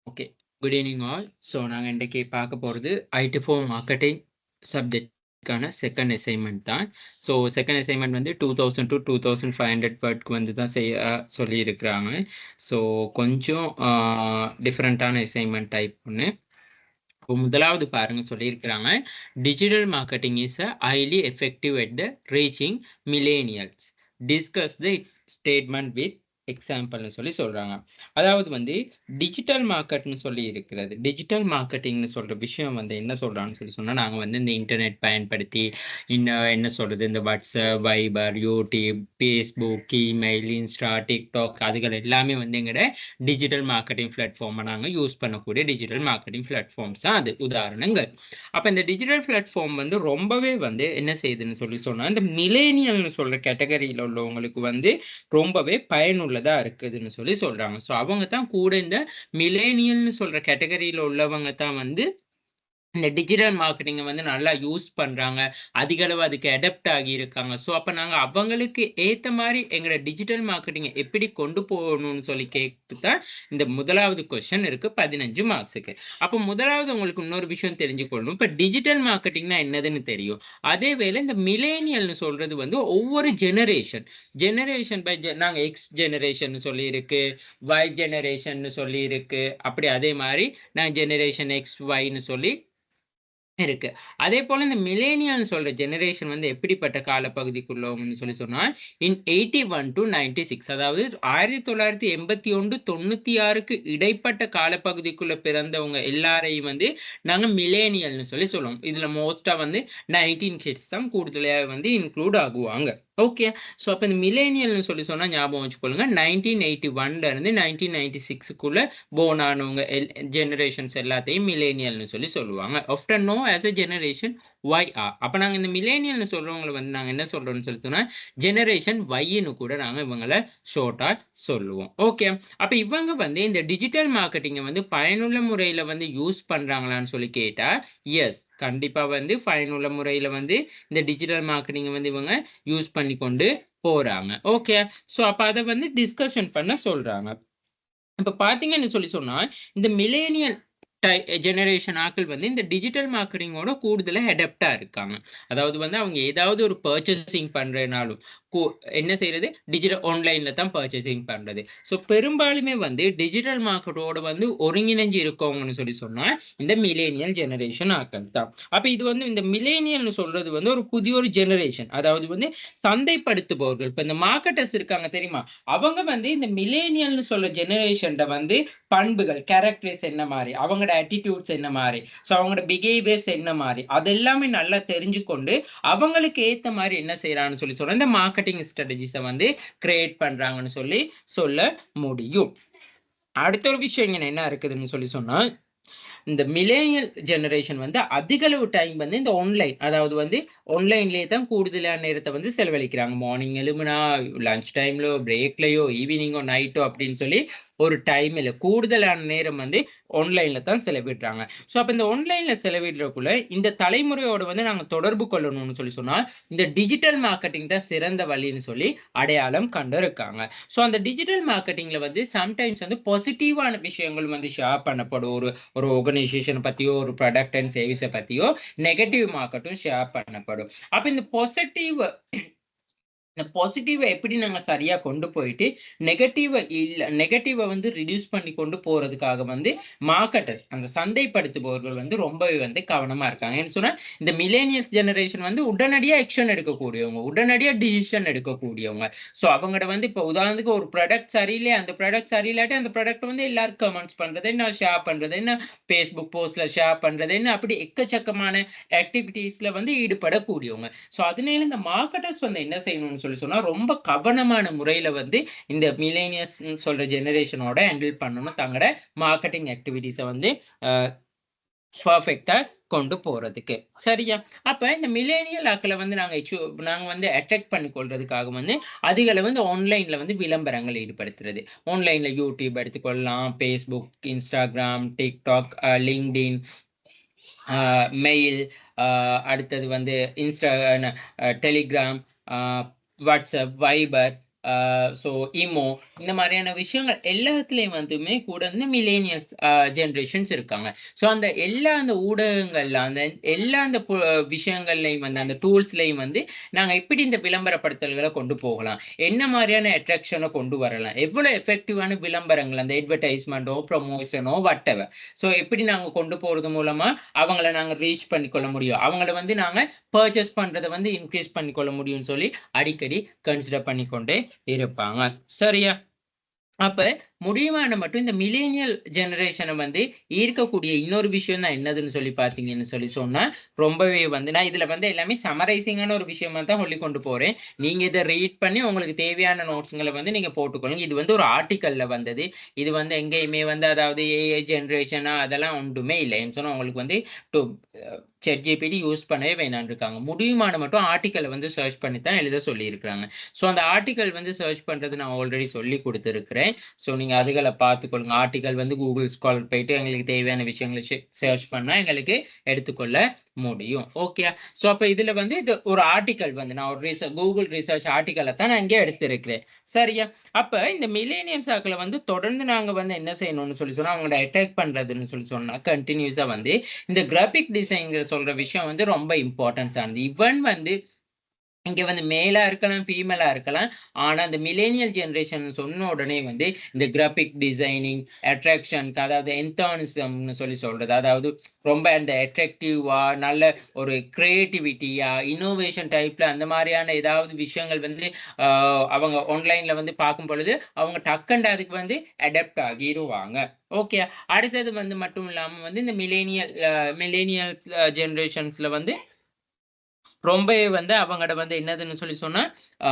Okay. Good evening all. So நாங்க இன்றைக்கு பார்க்க போறது ஐடி ஃபார் மார்க்கெட்டிங் சப்ஜெக்ட்க்கான செகண்ட் அசைன்மெண்ட் தான். ஸோ செகண்ட் அசைன்மெண்ட் வந்து 2000 to 2500 வேர்ட்க்கு வந்து தான் செய்ய சொல்லியிருக்கிறாங்க. ஸோ கொஞ்சம் டிஃப்ரெண்ட்டான அசைன்மெண்ட் டைப் ஒன்று. இப்போ முதலாவது பாருங்க சொல்லியிருக்கிறாங்க, digital marketing is highly effective at the reaching millennials. Discuss the statement with எக்ஸாம்பிள்னு சொல்லி சொல்றாங்க. அதாவது வந்து டிஜிட்டல் மார்க்கெட்னு சொல்லி இருக்கிறது. டிஜிட்டல் மார்க்கெட்டிங்னு சொல்ற விஷயம் வந்து என்ன சொல்றான்னு சொல்லி சொன்னா, நாங்க வந்து இந்த இன்டர்நெட் பயன்படுத்தி என்ன சொல்றது, இந்த WhatsApp, wiper, YouTube, Facebook, email, Insta, TikTok அதுகள் எல்லாமே வந்து எங்கட டிஜிட்டல் மார்க்கெட்டிங் பிளாட்ஃபார்மை நாங்கள் யூஸ் பண்ணக்கூடிய டிஜிட்டல் மார்க்கெட்டிங் பிளாட்ஃபார்ம்ஸ் தான் அது உதாரணங்கள். அப்போ இந்த டிஜிட்டல் பிளாட்ஃபார்ம் வந்து ரொம்பவே வந்து என்ன செய்யுதுன்னு சொல்லி சொன்னால், இந்த மிலேனியல்னு சொல்ற கேட்டகரியில் உள்ளவங்களுக்கு வந்து ரொம்பவே பயனுள்ளதா இருக்குதுன்னு சொல்லி சொல்றாங்க. ஸோ அவங்க தான் கூட இந்த மிலேனியல்னு சொல்ற கேட்டகரியில் உள்ளவங்க தான் வந்து இந்த டிஜிட்டல் மார்க்கெட்டிங்கை வந்து நல்லா யூஸ் பண்றாங்க, அதிக அளவு அதுக்கு அடாப்ட் ஆகி இருக்காங்க. ஸோ அப்போ நாங்கள் அவங்களுக்கு ஏற்ற மாதிரி எங்களோட டிஜிட்டல் மார்க்கெட்டிங்கை எப்படி கொண்டு போகணும்னு சொல்லி கேட்டு தான் இந்த முதலாவது கொஸ்டின் இருக்கு 15 மார்க்ஸுக்கு. அப்போ முதலாவது உங்களுக்கு இன்னொரு விஷயம் தெரிஞ்சுக்கொள்ளணும். இப்போ டிஜிட்டல் மார்க்கெட்டிங்னா என்னதுன்னு தெரியும். அதே வேளை இந்த மிலேனியல்னு சொல்றது வந்து ஒவ்வொரு ஜெனரேஷன் பை நாங்கள் எக்ஸ் ஜெனரேஷன் சொல்லி இருக்கு, ஒய் ஜெனரேஷன் சொல்லி இருக்கு, அப்படி அதே மாதிரி நான் ஜெனரேஷன் எக்ஸ் ஒய்னு சொல்லி இருக்கு. அதே போல இந்த மில்லேனியல்னு சொல்ற ஜெனரேஷன் வந்து எப்படிப்பட்ட காலப்பகுதிக்குள்ளவங்கன்னு சொல்லி சொன்னா, இன் 81 to 96, அதாவது 1981 96க்கு இடைப்பட்ட காலப்பகுதிக்குள்ள பிறந்தவங்க எல்லாரையும் வந்து நாங்க மில்லேனியல்னு சொல்லி சொல்லுவோம். இதுல மோஸ்டா வந்து 19 கிட்ஸ் தான் கூடுதலாக வந்து இன்க்ளூட் ஆகுவாங்க. ஓகே. ஸோ அப்போ இந்த மில்லேனியல்னு சொல்லி சொன்னா ஞாபகம் வச்சுக்கொள்ளுங்க, 1981ல இருந்து 1996க்குள்ள போர்ன் ஆனவங்க ஜெனரேஷன்ஸ் எல்லாத்தையும் மில்லேனியல்னு சொல்லி சொல்லுவாங்க. After know as a generation YR. அப்போ நாங்கள் இந்த மில்லேனியல்னு சொல்றவங்களை வந்து நாங்கள் என்ன சொல்றோம்னு சொல்லி சொன்னா, ஜெனரேஷன் ஒய்ன்னு கூட நாங்கள் இவங்களை ஷார்ட்டா சொல்லுவோம். ஓகே. அப்போ இவங்க வந்து இந்த டிஜிட்டல் மார்க்கெட்டிங்கை வந்து பயனுள்ள முறையில் வந்து யூஸ் பண்றாங்களான்னு சொல்லி கேட்டா, எஸ், கண்டிப்பா வந்து பயனுள்ள முறையில் வந்து இந்த டிஜிட்டல் மார்க்கெட்டிங்கை வந்து இவங்க யூஸ் பண்ணி கொண்டு போறாங்க. ஓகே. ஸோ அப்போ அதை வந்து டிஸ்கஷன் பண்ண சொல்றாங்க. இப்போ பார்த்தீங்கன்னு சொல்லி சொன்னா, இந்த மில்லேனியல் ஜெனரேஷன் ஆட்கள் வந்து இந்த டிஜிட்டல் மார்க்கெட்டிங்கோட கூடுதலாக அடாப்டா இருக்காங்க. அதாவது வந்து அவங்க ஏதாவது ஒரு பர்ச்சேசிங் பண்றதுனாலும் என்ன செய்யறது, டிஜிட்டல் ஆன்லைன்ல தான் பர்ச்சேசிங் பண்றது. ஸோ பெரும்பாலுமே வந்து டிஜிட்டல் மார்க்கெட்டோட வந்து ஒருங்கிணைஞ்சு இருக்கவங்கன்னு சொல்லி சொன்னா இந்த மில்லேனியல் ஜெனரேஷன் ஆட்கள் தான். அப்ப இது வந்து இந்த மில்லேனியல்னு சொல்றது வந்து ஒரு புதிய ஒரு ஜெனரேஷன், அதாவது வந்து சந்தைப்படுத்துபவர்கள். இப்ப இந்த மார்க்கெட்டர்ஸ் இருக்காங்க தெரியுமா, அவங்க வந்து இந்த மில்லேனியல்னு சொல்ற ஜெனரேஷன் வந்து பண்புகள், கேரக்டர்ஸ் என்ன மாதிரி, அவங்களோட ஆட்டிடியூட்ஸ் என்ன மாதிரி, ஸோ அவங்களோட பிஹேவியர்ஸ் என்ன மாதிரி, அதெல்லாமே நல்லா தெரிஞ்சுக்கொண்டு அவங்களுக்கு ஏற்ற மாதிரி என்ன செய்யறான்னு சொல்லி சொல்ற இந்த மார்க்கெட்டிங் ஸ்ட்ராட்டஜிஸை வந்து கிரியேட் பண்றாங்கன்னு சொல்லி சொல்ல முடியும். அடுத்த ஒரு விஷயம் இங்க என்ன இருக்குதுன்னு சொல்லி சொன்னா, இந்த மில்லேனியல் ஜெனரேஷன் வந்து அதிக அளவு டைம் வந்து இந்த ஆன்லைன், அதாவது வந்து ஆன்லைன்லேயே தான் கூடுதலான நேரத்தை வந்து செலவழிக்கிறாங்க. மார்னிங் எழுமுனா, லஞ்ச் டைம்லோ, பிரேக்லயோ, ஈவினிங்கோ, நைட்டோ அப்படின்னு சொல்லி ஒரு டைம் இல்லை, கூடுதலான நேரம் வந்து ஆன்லைன்ல தான் செலவிடுறாங்க. ஸோ அப்போ இந்த ஆன்லைன்ல செலவிடுறதுக்குள்ள இந்த தலைமுறையோட வந்து நாங்கள் தொடர்பு கொள்ளணும்னு சொல்லி சொன்னால் இந்த டிஜிட்டல் மார்க்கெட்டிங் தான் சிறந்த வழின்னு சொல்லி அடையாளம் கண்டு இருக்காங்க. ஸோ அந்த டிஜிட்டல் மார்க்கெட்டிங்ல வந்து சம்டைம்ஸ் வந்து பாசிட்டிவான விஷயங்கள் வந்து ஷேர் பண்ணப்படும். ஒரு ஒரு ஆர்கனைசேஷன் பத்தியோ, ஒரு ப்ராடக்ட் அண்ட் சர்வீஸை பத்தியோ நெகட்டிவ் மார்க்கெட்டும் ஷேர் பண்ணப்படும். அப்ப இந்த பாசிட்டிவை எப்படி நாங்க சரியா கொண்டு போயிட்டு நெகட்டிவை வந்து ரிடியூஸ் பண்ணி கொண்டு போறதுக்காக வந்து மார்க்கெட்டர், அந்த சந்தைப்படுத்துபவர்கள் வந்து ரொம்பவே வந்து கவனமா இருக்காங்க. என்ன சொன்னா, இந்த மில்லேனியல்ஸ் ஜெனரேஷன் வந்து உடனடியா ஆக்ஷன் எடுக்கக்கூடியவங்க, உடனடியா டிசிஷன் எடுக்கக்கூடியவங்க. ஸோ அவங்கட வந்து இப்போ உதாரணத்துக்கு ஒரு ப்ராடக்ட் சரியில்லை, அந்த ப்ராடக்ட் சரியில்லாட்டி அந்த ப்ராடக்ட் வந்து எல்லாரும் கமெண்ட்ஸ் பண்றது என்ன, ஷேர் பண்றது என்ன, ஃபேஸ்புக் போஸ்ட்ல ஷேர் பண்றது என்ன, அப்படி எக்கச்சக்கமான ஆக்டிவிட்டீஸ்ல வந்து ஈடுபடக்கூடியவங்க. ஸோ அதனால இந்த மார்க்கெட்டர்ஸ் வந்து என்ன செய்யணும்னு சொல்லி சொன்னா, ரொம்ப கவனமான முறையில வந்து இந்த மில்லேனியல்ஸ் சொல்ற ஜெனரேஷனோட ஹேண்டில் பண்ணணும், தங்களோட மார்க்கெட்டிங் ஆக்டிவிட்டிஸை வந்து பர்ஃபெக்டா கொண்டு போறதுக்கு. சரியா? அப்ப இந்த மில்லேனியல் ஆக்களை வந்து நாங்க வந்து அட்ராக்ட் பண்ணி கொள்றதுக்காக வந்து அதிக அளவு வந்து ஆன்லைன்ல வந்து விளம்பரங்கள் ஈடுபடுத்துறது. ஆன்லைன்ல யூடியூப் எடுத்துக்கொள்ளலாம், Facebook, Instagram, TikTok, LinkedIn, mail, அடுத்தது வந்து டெலிகிராம், வாட்ஸ்அப், வைபர், ஸோ இமோ இந்த மாதிரியான விஷயங்கள் எல்லாத்துலேயும் வந்துமே கூட வந்து மில்லேனியல்ஸ் ஜென்ரேஷன்ஸ் இருக்காங்க. ஸோ அந்த எல்லா அந்த ஊடகங்கள்ல அந்த எல்லா அந்த விஷயங்கள்லையும் வந்து அந்த டூல்ஸ்லையும் வந்து நாங்கள் எப்படி இந்த விளம்பரப்படுத்தல்களை கொண்டு போகலாம், என்ன மாதிரியான அட்ராக்ஷனை கொண்டு வரலாம், எவ்வளோ எஃபெக்டிவான விளம்பரங்கள் அந்த அட்வர்டைஸ்மெண்ட்டோ ப்ரொமோஷனோ வட்டவர், ஸோ எப்படி நாங்கள் கொண்டு போகிறது மூலமாக அவங்கள நாங்கள் ரீச் பண்ணிக்கொள்ள முடியும், அவங்கள வந்து நாங்கள் பர்ச்சேஸ் பண்ணுறதை வந்து இன்க்ரீஸ் பண்ணிக்கொள்ள முடியும்னு சொல்லி அடிக்கடி கன்சிடர் பண்ணிக்கொண்டே இருப்பாங்க. சரியா? அப்ப முடியுமான மட்டும் இந்த மில்லேனியல் ஜெனரேஷனை வந்து ஈர்க்கக்கூடிய இன்னொரு விஷயம் தான் என்னதுன்னு சொல்லி பார்த்தீங்கன்னு சொல்லி சொன்னா, ரொம்பவே வந்து நான் இதுல வந்து எல்லாமே சம்மரைசிங்கான ஒரு விஷயமா தான் சொல்லிக் கொண்டு போறேன். நீங்க இத ரீட் பண்ணி உங்களுக்கு தேவையான நோட்ஸ்கள வந்து நீங்க போட்டுக்கணும். இது வந்து ஒரு ஆர்டிக்கல்ல வந்தது. இது வந்து எங்கேயுமே வந்து அதாவது ஏஐ ஜெனரேஷனா அதெல்லாம் ஒன்றுமே இல்ல. ஏன்னு சொன்னா உங்களுக்கு வந்து டு ChatGPT யூஸ் பண்ணவே வேணாம்னு இருக்காங்க. முடியுமான மட்டும் ஆர்டிக்கல வந்து சர்ச் பண்ணி தான் எழுத சொல்லியிருக்கிறாங்க. ஸோ அந்த ஆர்டிக்கல் வந்து சர்ச் பண்றது நான் ஆல்ரெடி சொல்லிக் குடுத்திருக்கிறேன். ஸோ நீங்க அதுகள பார்த்துக்கொள்ளுங்க. ஆர்டிக்கல் வந்து Google ஸ்காலர் போயிட்டு எங்களுக்கு தேவையான விஷயங்கள சர்ச் பண்ணா எங்களுக்கு எடுத்துக்கொள்ள முடியும். ஓகேயா? ஸோ அப்ப இதுல வந்து இது ஒரு ஆர்டிக்கல் வந்து நான் ஒரு Google ரிசர்ச் ஆர்டிக்கல தான் நான் இங்க எடுத்திருக்கிறேன். சரியா? அப்ப இந்த மில்லேனியல்ஸ் ஆக்கள வந்து தொடர்ந்து நாங்க வந்து என்ன செய்யணும்னு சொல்லி சொன்னா, அவங்கள அட்டாக் பண்றதுன்னு சொல்லி சொன்னா, கன்டினியூஸா வந்து இந்த கிராபிக் டிசைன்ங்கிற சொல்ற விஷயம் வந்து ரொம்ப இம்பார்ட்டன்ஸ் ஆனது. ஈவன் வந்து இங்க வந்து மேலா இருக்கலாம், ஃபீமேலா இருக்கலாம். ஆனா, இந்த மில்லேனியல் ஜெனரேஷன் சொன்ன உடனே வந்து இந்த கிராபிக் டிசைனிங், அட்ராக்ஷன்க்கு அதாவது என்தானிசம்னு சொல்லி சொல்றது. அதாவது ரொம்ப அந்த அட்ராக்டிவா, நல்ல ஒரு கிரியேட்டிவிட்டியா, இன்னோவேஷன் டைப்ல அந்த மாரியான ஏதாவது விஷயங்கள் வந்து அ அவங்க ஆன்லைன்ல வந்து பார்க்கும் பொழுது, அவங்க டக்குன்னு அதுக்கு வந்து அடாப்ட் ஆகிருவாங்க. ஓகே. அடுத்தது வந்து மட்டும் இல்லாம வந்து இந்த மில்லேனியல்ஸ் ஜெனரேஷன்ஸ்ல வந்து ரொம்பவே வந்து அவங்கட வந்து என்னதுன்னு சொல்லி சொன்னா, ஆ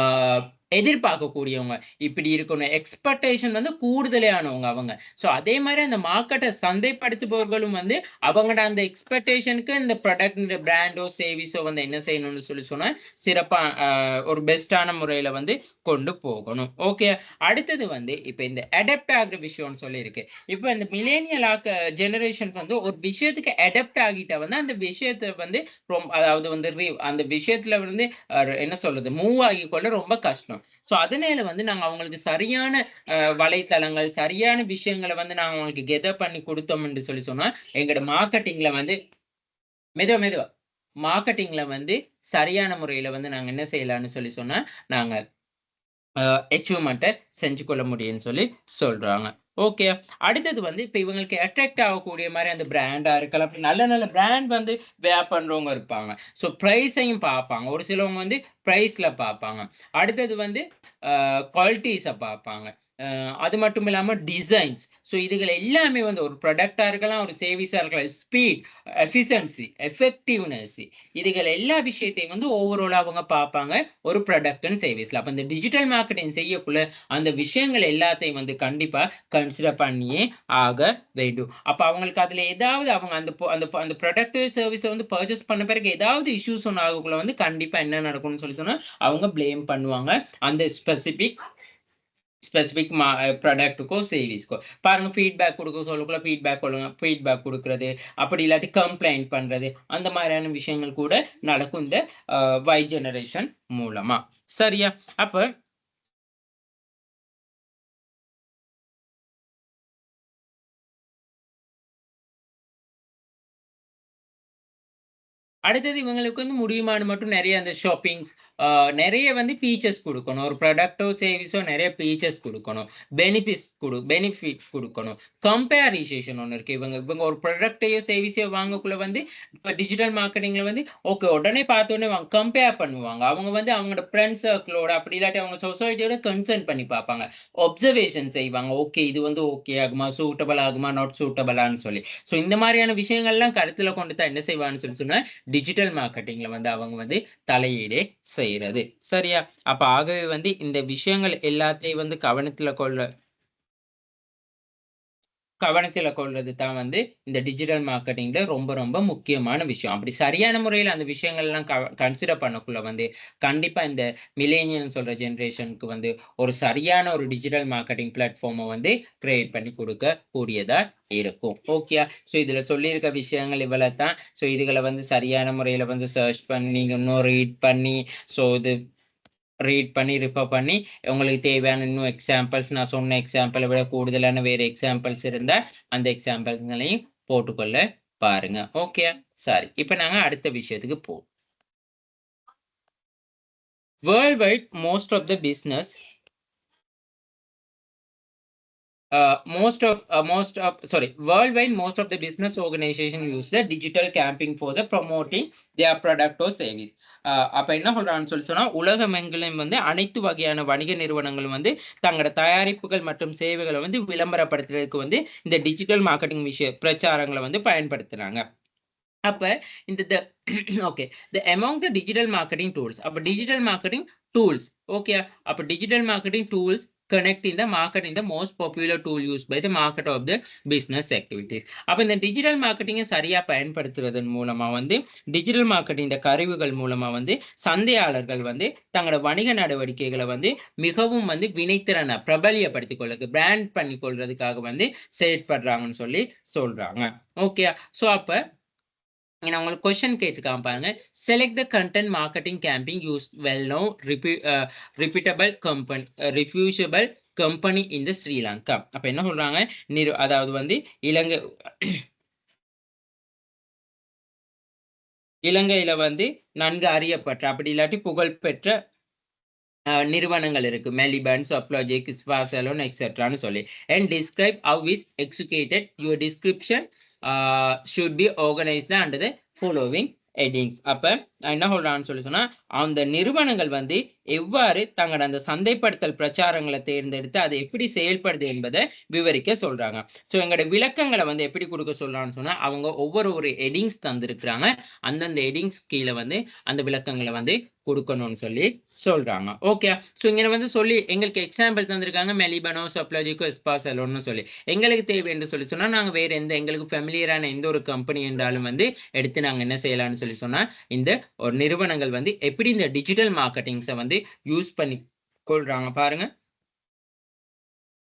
எதிர்பார்க்கக்கூடியவங்க. இப்படி இருக்கணும். எக்ஸ்பெக்டேஷன் வந்து கூடுதலானவங்க அவங்க. ஸோ அதே மாரி அந்த மார்க்கெட்ட சந்தைப்படுத்துபவர்களும் வந்து அவங்கட அந்த எக்ஸ்பெக்டேஷனுக்கு இந்த ப்ராடக்ட் இந்த பிராண்டோ, சர்வீஸோ வந்து என்ன செய்யணும்னு சொல்லி சொன்னா, சிறப்பா ஒரு பெஸ்ட்டான முறையில வந்து கொண்டு போகணும். ஓகே. அடுத்தது வந்து இப்ப இந்த அடாப்ட் ஆகுற விஷயம்னு சொல்லியிருக்கு. இப்ப இந்த மில்லேனியல் ஜெனரேஷன் வந்து ஒரு விஷயத்துக்கு அடாப்ட் ஆகிட்டா வந்து அந்த விஷயத்த வந்து அதாவது வந்து அந்த விஷயத்துல வந்து என்ன சொல்றது? மூவ் ஆகிக்கொள்ள ரொம்ப கஷ்டம். ஸோ அதனால வந்து நாங்க அவங்களுக்கு சரியான வலைத்தளங்கள், சரியான விஷயங்கள வந்து நாங்க அவங்களுக்கு கெதர் பண்ணி குடுத்தோம் என்று சொல்லி சொன்னா, எங்களோட மார்க்கெட்டிங்ல வந்து மெதுவா, மெதுவா. மார்க்கெட்டிங்ல வந்து சரியான முறையில வந்து நாங்க என்ன செய்யலாம்னு சொல்லி சொன்னா, நாங்க அச்சீவ்மென்ட்ட செஞ்சு கொள்ள முடியும்ன்னு சொல்லி சொல்றாங்க. ஓகே. அடுத்தது வந்து இப்ப இவங்களுக்கு அட்ராக்ட் ஆகக்கூடிய மாரி அந்த பிராண்டா இருக்கலாம். அப்படி நல்ல நல்ல பிராண்ட் வந்து வேர் பண்றவங்க இருப்பாங்க. ஸோ பிரைஸையும் பார்ப்பாங்க. ஒரு சிலவங்க வந்து பிரைஸ்ல பார்ப்பாங்க. அடுத்தது வந்து குவாலிட்டீஸ பார்ப்பாங்க. அது மட்டும் இல்லாம டிசைன்ஸ். ஸோ இதுகள் எல்லாமே வந்து ஒரு ப்ராடக்ட்டா இருக்கலாம், ஒரு சர்வீஸா இருக்கலாம். ஸ்பீட், எஃபிஷியன்சி, எஃபெக்டிவ்னஸ் இதுகள் எல்லா விஷயத்தையும் வந்து ஓவராலா அவங்க பார்ப்பாங்க. ஒரு ப்ராடக்ட் அண்ட் சர்வீஸ்ல. அப்ப இந்த டிஜிட்டல் மார்க்கெட்டிங் செய்யக்குள்ள அந்த விஷயங்கள் எல்லாத்தையும் வந்து கண்டிப்பா கன்சிடர் பண்ணியே ஆக வேண்டும். அப்ப அவங்களுக்கு அதுல ஏதாவது அவங்க அந்த ப்ராடக்ட் சர்வீஸ வந்து பர்ச்சேஸ் பண்ண பிறகு ஏதாவது இஷ்யூஸ் ஒண்ணு ஆகக்குள்ள வந்து கண்டிப்பா என்ன நடக்கும்னு சொல்லி சொன்னா, அவங்க ப்ளேம் பண்ணுவாங்க. அந்த ஸ்பெசிபிக் ஸ்பெசிபிக் ப்ராடக்ட்டுக்கோ, சர்வீஸ்க்கோ. பாருங்க ஃபீட்பேக் குடுக்க சொல்லக்குள்ள ஃபீட்பேக் குடுக்குறது, அப்படி இல்லாட்டி கம்ப்ளைண்ட் பண்றது, அந்த மாரியான விஷயங்கள் கூட நடக்கும் இந்த ஜெனரேஷன் மூலமா. சரியா? அப்ப அடுத்தது இவங்களுக்கு வந்து முடியுமான்னு மட்டும் நெறைய அந்த ஷாப்பிங்ஸ், ஆ நெறைய வந்து ஃபீச்சர்ஸ் குடுக்கணும். ஒரு ப்ராடக்ட்டோ, சர்வீஸோ நெறைய ஃபீச்சர்ஸ் குடுக்கணும். பெனிஃபிட் குடுக்கணும். கம்பேரிசேஷன் ஒண்ணு இருக்கு. இவங்க இவங்க ஒரு ப்ராடக்ட்டையோ, சர்வீஸையோ வாங்கக்குள்ள வந்து இப்ப டிஜிட்டல் மார்க்கெட்டிங்ல வந்து ஓகே உடனே பார்த்தோனே கம்பேர் பண்ணுவாங்க. அவங்க வந்து அவங்களோட ஃபிரெண்ட்ஸ் சர்க்கிளோட அப்படி இல்லாட்டி அவங்க சொசைட்டியோட கன்சர்ன் பண்ணி பார்ப்பாங்க. அப்சர்வேஷன் செய்வாங்க. ஓகே இது வந்து ஓகே ஆகுமா? சூட்டபிள் ஆகுமா? நாட் சூட்டபிளான்னு சொல்லி. ஸோ இந்த மாரியான விஷயங்கள்லாம் கருத்துல கொண்டு தான் என்ன செய்வான்னு சொல்லி சொன்னா, டிஜிட்டல் மார்க்கெட்டிங்ல வந்து அவங்க வந்து தலையீடே செய்றது. சரியா? அப்ப ஆகவே வந்து இந்த விஷயங்கள் எல்லாத்தையும் வந்து கவனத்தில கொள்றது தான் வந்து இந்த டிஜிட்டல் மார்க்கெட்டிங்ல ரொம்ப ரொம்ப முக்கியமான விஷயம். அப்படி சரியான முறையில அந்த விஷயங்கள்லாம் கன்சிடர் பண்ணக்குள்ள வந்து, கண்டிப்பா இந்த மில்லேனியல்னு சொல்ற ஜெனரேஷனுக்கு வந்து ஒரு சரியான ஒரு டிஜிட்டல் மார்க்கெட்டிங் பிளாட்ஃபார்ம வந்து கிரியேட் பண்ணி குடுக்க கூடியதா இருக்கும். ஓகேயா? ஸோ இதுல சொல்லியிருக்க விஷயங்கள் இவ்வள தான். ஸோ இதுகள வந்து சரியான முறையில வந்து சர்ச் பண்ணி, நீங்க இன்னும் ரீட் பண்ணி, ஸோ இது ரீட் பண்ணி ரிஃபர் பண்ணி உங்களுக்கு தேவையான இன்னும் எக்ஸாம்பிள்ஸ் நான் சொன்ன எக்ஸாம்பிளை விட கூடுதலான வேறு எக்ஸாம்பிள்ஸ் இருந்தால் அந்த எக்ஸாம்பிள்களையும் போட்டுக்கொள்ள பாருங்க. ஓகே, சரி. இப்போ நாங்கள் அடுத்த விஷயத்துக்கு போவோம். Worldwide most of the business worldwide most of the business organization use the digital camping for the promoting their product or service. அப்ப என்ன சொல்றான்னு சொன்னா உலகமெங்கிலும் வந்து அனைத்து வகையான வணிக நிறுவனங்களும் வந்து தங்களோட தயாரிப்புகள் மற்றும் சேவைகளை வந்து விளம்பரப்படுத்துறதுக்கு வந்து இந்த டிஜிட்டல் மார்க்கெட்டிங் பிரச்சாரங்களை வந்து பயன்படுத்துறாங்க. அப்ப இந்த okay the among the digital marketing tools அப்ப digital marketing tools ஓகே அப்ப digital marketing tools connecting the market in the most popular tool used by the market of the business activities. அப்ப இந்த digital மார்க்கெட்டிங்கை சரியா பயன்படுத்துவதன் மூலமா வந்து digital marketing கருவிகள் மூலமா வந்து சந்தையாளர்கள் வந்து தங்களோட வணிக நடவடிக்கைகளை வந்து மிகவும் வந்து வினைத்திறனை பிரபலியப்படுத்திக் கொள்ளுது பிராண்ட் பண்ணி கொள்றதுக்காக வந்து செயற்படுறாங்கன்னு சொல்லி சொல்றாங்க. ஓகே, ஸோ அப்ப நான் உங்களுக்கு கொஸ்டின் கேட்டிருக்கான் பாருங்க. Select the content marketing camping use well known reputable company refusable company in the Sri Lanka. அப்ப என்ன சொல்றாங்க, அதாவது வந்து இலங்கையில வந்து நன்கு அறியப்பட்ட அப்படி இல்லாட்டி புகழ்பெற்ற நிறுவனங்கள் இருக்கு. மெலிபன், சப்ளாஜிக், ஸ்பா சலூன் எக்ஸெட்ரான்னு சொல்லி. And describe how is executed your description should be organised under the following headings. அப்ப என்ன சொல்றான்னு சொல்லி சொன்னா அந்த நிறுவனங்கள் வந்து எவ்வாறு தங்களோட அந்த சந்தைப்படுத்தல் பிரச்சாரங்களை தேர்ந்தெடுத்து அதை எப்படி செயல்படுது என்பதை விவரிக்க சொல்றாங்க. ஸோ எங்களோட விளக்கங்களை வந்து எப்படி கொடுக்க சொல்றான்னு சொன்னா அவங்க ஒவ்வொரு ஹெட்டிங்ஸ் தந்திருக்கிறாங்க. அந்தந்த ஹெட்டிங்ஸ் கீழே வந்து அந்த விளக்கங்களை வந்து கொடுக்கணும்னு சொல்லி சொல்றாங்க. ஓகே, ஸோ இங்க வந்து சொல்லி எங்களுக்கு எக்ஸாம்பிள் தந்திருக்காங்க மெலிபனோ, சப்ளாஜிக்கோ, ஸ்பா சலூன்னு சொல்லி. எங்களுக்கு தேவை என்று சொல்லி சொன்னா நாங்க வேற எந்த எங்களுக்கு ஃபெமிலியரான எந்த ஒரு கம்பெனி என்றாலும் வந்து எடுத்து நாங்க என்ன செய்யலாம்னு சொல்லி சொன்னா இந்த ஒரு நிறுவனங்கள் வந்து எப்படி இந்த டிஜிட்டல் மார்க்கெட்டிங்ஸை வந்து யூஸ் பண்ணி கொள்றாங்க பாருங்க.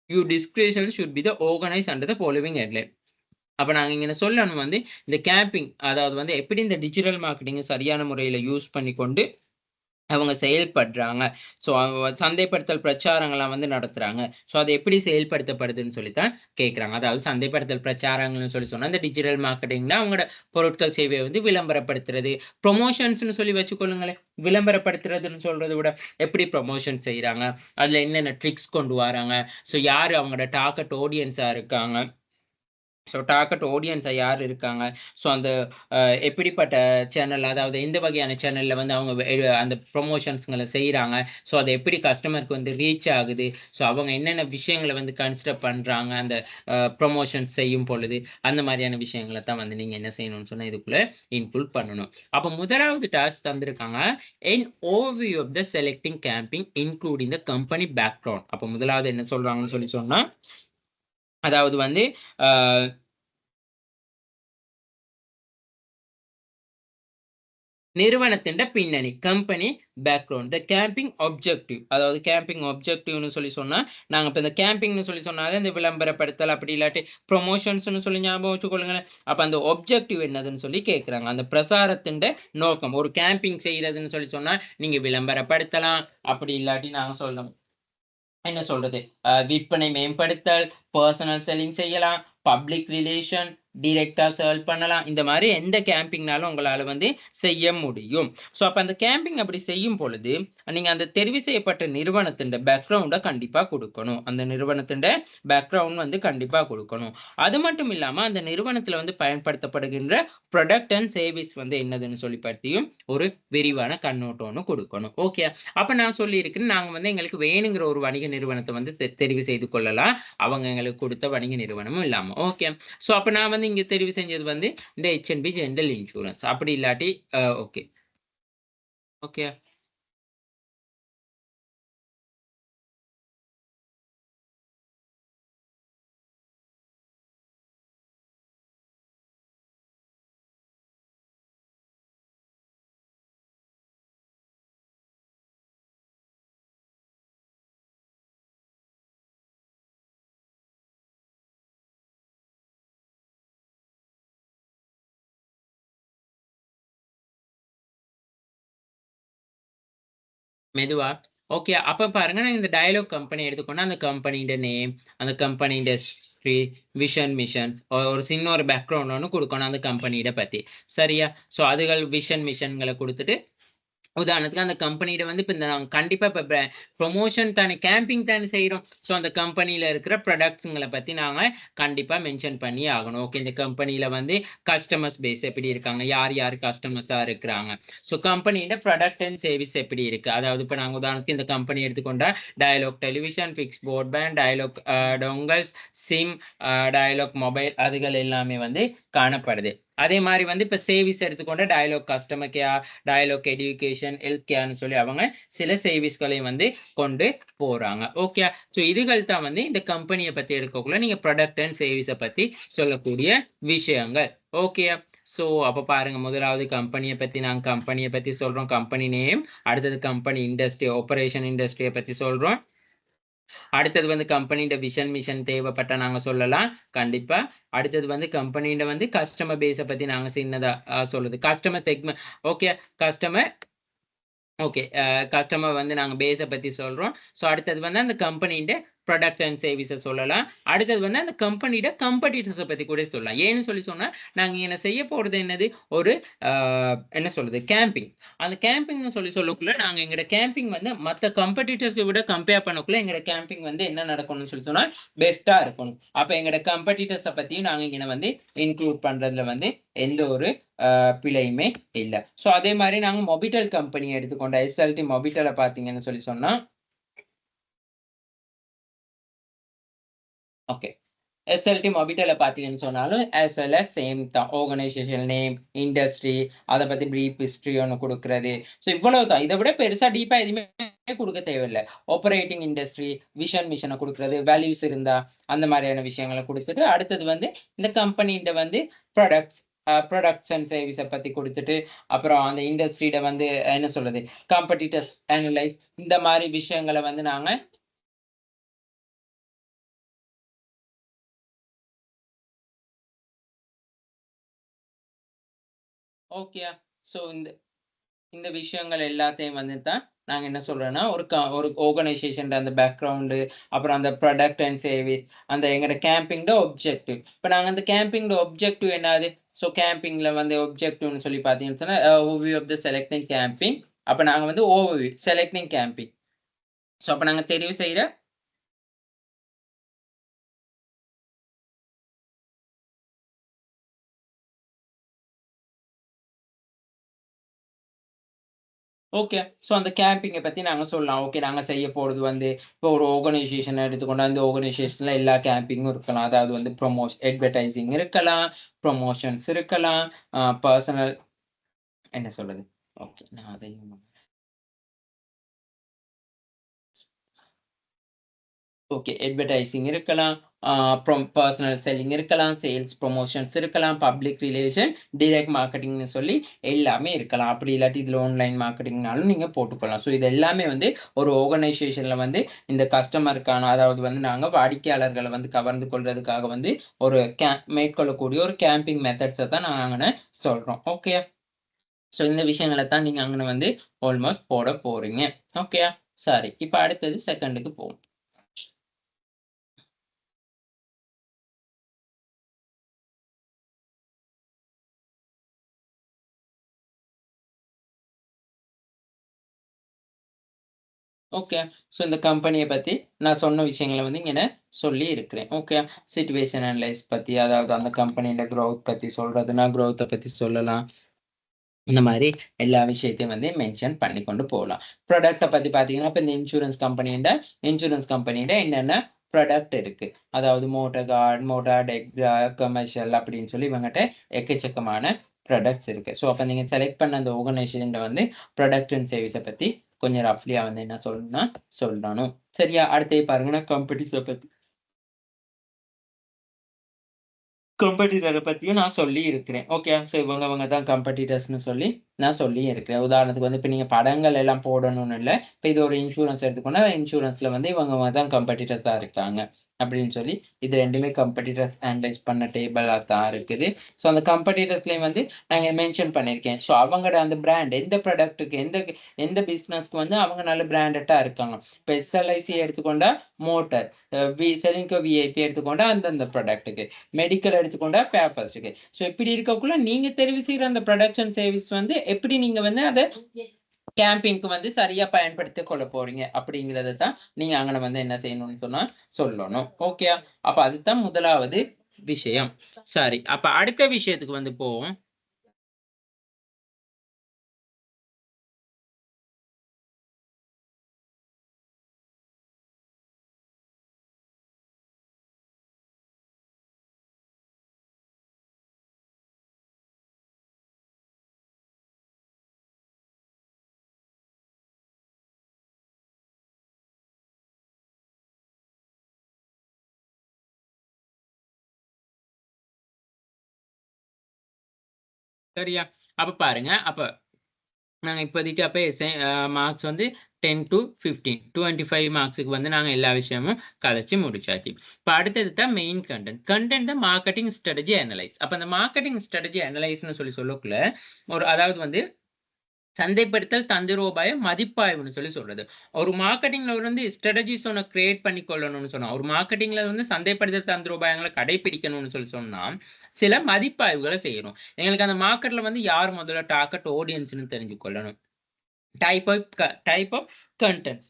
You description should be the organise under the following headline. அப்ப நாங்க இங்க சொல்லணும் வந்து இந்த கேம்பிங் அதாவது வந்து எப்படி இந்த டிஜிட்டல் மார்க்கெட்டிங் சரியான முறையில யூஸ் பண்ணி கொண்டு அவங்க செயல்படுறாங்க. ஸோ சந்தைப்படுத்தல் பிரச்சாரங்கள்லாம் வந்து நடத்துறாங்க. ஸோ அது எப்படி செயல்படுத்தப்படுதுன்னு சொல்லித்தான் கேட்குறாங்க. அதாவது சந்தைப்படுத்தல் பிரச்சாரங்கள்னு சொல்லி சொன்னா இந்த டிஜிட்டல் மார்க்கெட்டிங்ல அவங்களோட பொருட்கள் சேவையை வந்து விளம்பரப்படுத்துறது, ப்ரொமோஷன்ஸ்னு சொல்லி வச்சுக்கொள்ளுங்களேன். விளம்பரப்படுத்துறதுன்னு சொல்றதை விட எப்படி ப்ரொமோஷன் செய்யறாங்க, அதுல என்னென்ன ட்ரிக்ஸ் கொண்டு வராங்க, ஸோ யாரு அவங்களோட டார்கெட் ஆடியன்ஸா இருக்காங்க, ஸோ டார்கெட் ஆடியன்ஸா யார் இருக்காங்க, ஸோ அந்த எப்படிப்பட்ட சேனல் அதாவது எந்த வகையான சேனல்ல வந்து அவங்க அந்த ப்ரொமோஷன்ஸ்களை செய்யறாங்க, ஸோ அதை எப்படி கஸ்டமருக்கு வந்து ரீச் ஆகுது, ஸோ அவங்க என்னென்ன விஷயங்களை வந்து கன்சிடர் பண்றாங்க அந்த ப்ரொமோஷன்ஸ் செய்யும் பொழுது, அந்த மாதிரியான விஷயங்களை தான் வந்து நீங்க என்ன செய்யணும்னு சொன்னா இதுக்குள்ள இன்க்ளூட் பண்ணணும். அப்ப முதலாவது டாஸ்க் தந்திருக்காங்க an overview of the selecting camping including the company background. அப்ப முதலாவது என்ன சொல்றாங்கன்னு சொல்லி சொன்னா அதாவது வந்து நிறுவனத்தின் பின்னணி கம்பெனி பேக்ரவுண்ட், த கேம்பிங் ஆப்ஜெக்டிவ் அதாவது கேம்பிங் ஆப்ஜெக்டிவ்னு சொல்லி சொன்னா நாங்க இப்ப இந்த கேம்பிங்னு சொல்லி சொன்னாலே இந்த விளம்பரப்படுத்தல் அப்படி இல்லாட்டி ப்ரொமோஷன்ஸ்னு சொல்லி ஞாபகம் வச்சுக்கொள்ளுங்களேன். அப்ப அந்த ஆப்ஜெக்டிவ் என்னதுன்னு சொல்லி கேட்கிறாங்க. அந்த பிரசாரத்தின் நோக்கம் ஒரு கேம்பிங் செய்யறதுன்னு சொல்லி சொன்னா நீங்க விளம்பரப்படுத்தலாம், அப்படி இல்லாட்டி நாங்க சொல்லலாம் என்ன சொல்றது விற்பனை மேம்படுத்தல், பர்சனல் செல்லிங் செய்யலாம், பப்ளிக் ரிலேஷன், டிரெக்டா சேல் பண்ணலாம். இந்த மாதிரி எந்த கேம்பிங்னாலும் உங்களால வந்து செய்ய முடியும். ஸோ அப்ப அந்த கேம்பிங் அப்படி செய்யும் பொழுது நீங்க அந்த தெரிவு செய்யப்பட்ட நிறுவனத்தின் பேக்ரவுண்டை கண்டிப்பா கொடுக்கணும். அந்த நிறுவனத்தின் பேக்ரவுண்ட் வந்து கண்டிப்பா கொடுக்கணும். அது மட்டும் இல்லாம அந்த நிறுவனத்துல வந்து பயன்படுத்தப்படுகின்ற ப்ராடக்ட் அண்ட் சர்வீஸ் வந்து என்னதுன்னு சொல்லி பற்றியும் ஒரு விரிவான கண்ணோட்டம்னு கொடுக்கணும். ஓகே, அப்ப நான் சொல்லி இருக்கிறேன் நாங்க வந்து எங்களுக்கு வேணுங்கிற ஒரு வணிக நிறுவனத்தை வந்து தெரிவு செய்து கொள்ளலாம். அவங்க எங்களுக்கு கொடுத்த வணிக நிறுவனமும் இல்லாம. ஓகே, ஸோ அப்ப நான் வந்து இங்க தெரிவு செஞ்சது வந்து இந்த HNB ஜெனரல் இன்சூரன்ஸ். அப்படி இல்லாட்டி ஓகே ஓகே மெதுவா ஓகே. அப்ப பாருங்க நான் இந்த டயலாக் கம்பெனி எடுத்துக்கோன்னா, அந்த கம்பெனியோட நேம், அந்த கம்பெனி இண்டஸ்ட்ரி, விஷன், மிஷன்ஸ் ஒரு சின்ன ஒரு பேக்ரவுண்ட் ஒண்ணு குடுக்கணும் அந்த கம்பெனியோட பத்தி. சரியா? ஸோ அதுகள் விஷன், மிஷன்கள குடுத்துட்டு உதாரணத்துக்கு அந்த கம்பெனியில வந்து இப்ப நாங்க கண்டிப்பா இப்ப ப்ரமோஷன் தானே கேம்பிங் தானே செய்றோம். ஸோ அந்த கம்பெனியில இருக்கிற ப்ராடக்ட்ஸ்ங்கள பத்தி நாங்க கண்டிப்பா மென்ஷன் பண்ணியே ஆகணும். ஓகே இந்த கம்பெனியில வந்து கஸ்டமர்ஸ் பேஸ் எப்படி இருக்காங்க? யார் யார் கஸ்டமர்ஸா இருக்கிறாங்க? ஸோ கம்பெனியோட ப்ராடக்ட் அண்ட் சர்வீஸ் எப்படி இருக்கு? அதாவது இப்ப நாங்க உதாரணத்துக்கு இந்த கம்பெனி எடுத்துக்கொண்டா Dialog television, fixed broadband, Dialog dongles, sim, Dialog mobile அதுகள் எல்லாமே வந்து காணப்படுது. அதே மாரி வந்து இப்ப சர்வீஸ் எடுத்துக்கொண்டா Dialog customer care, Dialog education, health கேர்ன்னு சொல்லி அவங்க சில சர்வீஸ்களையும் வந்து கொண்டு போறாங்க. ஓகே. ஸோ இதுகள் தான் வந்து இந்த கம்பெனிய பத்தி எடுக்கக்குள்ள நீங்க ப்ராடக்ட் அண்ட் சர்வீஸ பத்தி சொல்லக்கூடிய விஷயங்கள். ஓகே. ஸோ அப்ப பாருங்க முதலாவது கம்பெனிய பத்தி சொல்றோம். Company name. அடுத்தது கம்பெனி இண்டஸ்ட்ரி, ஆப்பரேஷன் இண்டஸ்ட்ரிய பத்தி சொல்றோம். அடுத்தது வந்து கம்பெனியோட விஷன், மிஷன் தேவைப்பட்டா நாங்க சொல்லலாம். கண்டிப்பா. அடுத்தது வந்து கம்பெனியோட வந்து கஸ்டமர் பேஸ பத்தி நாங்க சின்னதா சொல்லுது. Customer segment okay. Customer okay. Customer வந்து நாங்க பேஸ பத்தி சொல்றோம். ஸோ அடுத்தது வந்து அந்த கம்பெனியோட ப்ராடக்ட் அண்ட் சர்வீஸ சொல்லலாம். அடுத்தது வந்து அந்த கம்பெனியோட காம்படிட்டர்ஸ பத்தி கூட சொல்லலாம். ஏன்னு சொல்லி சொன்னா, நாங்க என்ன செய்ய போறது என்னது? ஒரு அ என்ன சொல்றது? கேம்பிங். அந்த கேம்பிங்ன்னு சொல்லி சொல்லக்குள்ள, நாங்க எங்களோட கேம்பிங் வந்து மத்த காம்படிட்டர்ஸ விட கம்பேர் பண்ணக்குள்ள, எங்களோட கேம்பிங் வந்து என்ன நடக்கணும்னு சொல்லி சொன்னா, பெஸ்ட்டா இருக்கணும். அப்ப எங்களோட காம்படிட்டர்ஸ பத்தியும் நாங்க இங்க வந்து இன்க்ளூட் பண்றதுல வந்து எந்த ஒரு பிழையுமே இல்ல. ஸோ அதே மாரி நாங்க மொபிட்டல் கம்பெனி எடுத்துக்கொண்ட எஸ்எல்டி மொபிட்டல பார்த்தீங்கன்னு சொல்லி சொன்னா ஓகே. எஸ்எல்டி மொபிட்டல பார்த்தீங்கன்னு சொன்னாலும், ஆஸ் வெல் அஸ் சேம் தான். ஆர்கனைசேஷன் நேம், இண்டஸ்ட்ரி அத பத்தி பிரீஃப் ஹிஸ்டரி ஒண்ணு குடுக்குறது. ஸோ இவ்வளவு தான். இத விட பெருசா டீப்பா எதுவுமே குடுக்க தேவையில்ல. ஆப்பரேட்டிங் இண்டஸ்ட்ரி, விஷன் மிஷன குடுக்குறது, வேல்யூஸ் இருந்தா அந்த மாரியான விஷயங்கள குடுத்துட்டு, அடுத்தது வந்து இந்த கம்பெனிட்ட வந்து ப்ராடக்ட்ஸ் ப்ராடக்ட்ஸ் அண்ட் சர்வீஸ பத்தி குடுத்துட்டு, அப்புறம் அந்த இண்டஸ்ட்ரியில வந்து என்ன சொல்றது? காம்படிட்டர்ஸ் அனலைஸ் இந்த மாரி விஷயங்கள வந்து நாங்க ஓகே. ஸோ இந்த இந்த விஷயங்கள் எல்லாத்தையும் வந்து தான் நாங்க என்ன சொல்றோம்னா, ஒரு ஆர்கனைசேஷன்ட அந்த பேக்கிரவுண்டு, அப்புறம் அந்த ப்ராடக்ட் அண்ட் சர்வீஸ், அந்த எங்கட கேம்பிங்கோட ஆப்ஜெக்டிவ். இப்ப நாங்க அந்த கேம்பிங்கோட ஆப்ஜெக்டிவ் என்னது? ஸோ கேம்பிங்ல வந்து ஆப்ஜெக்டிவ்னு சொல்லி பார்த்தீங்கன்னு சொன்னா, overview of the selecting campaign. அப்ப நாங்க வந்து ஓவர்வியூ செலக்டிங் கேம்பிங். ஸோ அப்ப நாங்க தெரிவு செய்ற ஓகே. ஸோ அந்த கேம்பிங்க பத்தி நாங்க சொல்லலாம். ஓகே நாங்க செய்ய போறது வந்து இப்போ ஒரு ஆர்கனைசேஷன் எடுத்துக்கொண்டா, அந்த ஆர்கனைசேஷன்ல எல்லா கேம்பிங்கும் இருக்கலாம். அதாவது வந்து அட்வர்டைசிங் இருக்கலாம், ப்ரமோஷன்ஸ் இருக்கலாம், பெர்சனல் என்ன சொல்றது? ஓகே. நான் அதையும் ஓகே. அட்வர்டைசிங் இருக்கலாம். அப்புறம் பெர்சனல் செல்லிங் இருக்கலாம். சேல்ஸ் ப்ரமோஷன்ஸ் இருக்கலாம். பப்ளிக் ரிலேஷன், டைரக்ட் மார்க்கெட்டிங்ன்னு சொல்லி எல்லாமே இருக்கலாம். அப்படி இல்லாட்டி இதுல ஆன்லைன் மார்க்கெட்டிங்னாலும் நீங்க போட்டுக்கலாம். ஸோ இது எல்லாமே வந்து ஒரு ஆர்கனைசேஷன்ல வந்து இந்த கஸ்டமருக்கான அதாவது வந்து நாங்க வாடிக்கையாளர்கள வந்து கவர்ந்து கொள்றதுக்காக வந்து ஒரு மேற்கொள்ளக்கூடிய ஒரு கேம்பிங் மெத்தட்ஸ தான் நாங்க அங்கன சொல்றோம். ஓகே. ஸோ இந்த விஷயங்கள தான் நீங்க அங்கன வந்து ஆல்மோஸ்ட் போட போறீங்க. ஓகேயா? சரி. இப்ப அடுத்தது 2க்கு போவோம். ஓகே. ஸோ இந்த கம்பெனிய பத்தி நான் சொன்ன விஷயங்கள வந்து இங்கன சொல்லி இருக்கிறேன். ஓகே. சிட்யூவேஷன் அனலைஸ் பத்தி, அதாவது அந்த கம்பெனியோட குரோத் பத்தி சொல்றதுன்னா, குரோத்த பத்தி சொல்லலாம். இந்த மாரி எல்லா விஷயத்தையும் வந்து மென்ஷன் பண்ணிக்கொண்டு போலாம். ப்ராடக்ட்ட பத்தி பார்த்தீங்கன்னா, இப்ப இந்த இன்சூரன்ஸ் கம்பெனிட என்னென்ன ப்ராடக்ட் இருக்கு. அதாவது மோட்டார் கார்ட், மோட்டார் டெக்ரா, கமர்ஷியல் அப்படின்னு சொல்லி இவங்கட்ட எக்கச்சக்கமான ப்ராடக்ட்ஸ் இருக்கு. ஸோ அப்ப நீங்க செலக்ட் பண்ண அந்த ஆர்கனைசேஷன்ல வந்து ப்ராடக்ட் அண்ட் சர்வீஸ பத்தி கொஞ்சம் ரஃப்லியா வந்து என்ன சொல்லணும்னா சொல்லணும். சரியா? அடுத்தது பாருங்கன்னா, காம்படிட்டர பத்தியும் நான் சொல்லி இருக்கிறேன். ஓகே. ஸோ இவங்க தான் காம்படிட்டர்ஸ்ன்னு சொல்லி நான் சொல்லி இருக்கிறேன். உதாரணத்துக்கு வந்து இப்ப நீங்க படங்கள் எல்லாம் போடணும்னு இல்ல. இப்ப இது ஒரு இன்சூரன்ஸ் எடுத்துக்கோன்னா, இன்சூரன்ஸ்ல வந்து இவங்க தான் காம்படிட்டர்ஸா இருக்காங்க அப்படின்னு சொல்லி, இது 2மே காம்படிட்டர்ஸ் அனலைஸ் பண்ண டேபிளா தான் இருக்குது. ஸோ அந்த காம்படிட்டர்ஸ்லயும் வந்து நாங்க மென்ஷன் பண்ணியிருக்கேன். ஸோ அவங்களோட அந்த பிராண்ட் எந்த ப்ராடக்ட்டுக்கு எந்த பிசினஸ்க்கு வந்து அவங்க நல்ல பிராண்டட்டா இருக்காங்க. இப்ப எஸ்எல்ஐசி எடுத்துக்கொண்டா மோட்டார், செலின்கோ விஐபி எடுத்துக்கொண்டா அந்தந்த ப்ராடக்ட்டுக்கு, மெடிக்கல் எடுத்துக்கொண்டா ஃபேர் ஃபர்ஸ்ட்டுக்கு. ஸோ இப்படி இருக்கக்குள்ள நீங்க தெரிவு செய்யற அந்த ப்ரொடக்ஷன் சர்வீஸ் வந்து எப்படி நீங்க வந்து அத கேம்பிங்க்கு வந்து சரியா பயன்படுத்திக் கொள்ள போறீங்க அப்படிங்கிறத தான் நீங்க அங்கன வந்து என்ன செய்யணும்னு சொன்னா சொல்லணும். ஓகேயா? அப்ப அதுதான் முதலாவது விஷயம். சரி. அப்ப அடுத்த விஷயத்துக்கு வந்து போவோம். சரியா? அப்ப பாருங்க. அப்ப நாங்க இப்போதைக்கு அப்ப மார்க்ஸ் வந்து 10 to 15 25 மார்க்ஸுக்கு வந்து நாங்க எல்லா விஷயமும் கதைச்சு முடிச்சாச்சு. இப்ப அடுத்தது தான் மெயின் கண்டென்ட். கண்டென்ட் தான் மார்க்கெட்டிங் ஸ்ட்ராட்டஜி அனலைஸ். அப்ப அந்த மார்க்கெட்டிங் ஸ்ட்ராட்டஜி அனலைஸ்ன்னு சொல்லக்குள்ள அதாவது வந்து சந்தைப்படுத்தல் தந்திரோபாய மதிப்பாய்வுன்னு சொல்றது. ஒரு மார்க்கெட்டிங்ல வந்து ஸ்ட்ராட்டஜிஸ் ஒண்ணு கிரியேட் பண்ணி கொள்ளணும்னு சொன்னா, ஒரு மார்க்கெட்டிங்ல வந்து சந்தைப்படுத்தல் தந்திரோபாயங்களை கடைபிடிக்கணும்னு சொன்னா, சில மதிப்பாய்வுகளை செய்யணும். எங்களுக்கு அந்த மார்க்கெட்ல வந்து யார் முதல்ல டார்கெட் ஆடியன்ஸ்னு தெரிஞ்சு கொள்ளணும். Type of contents.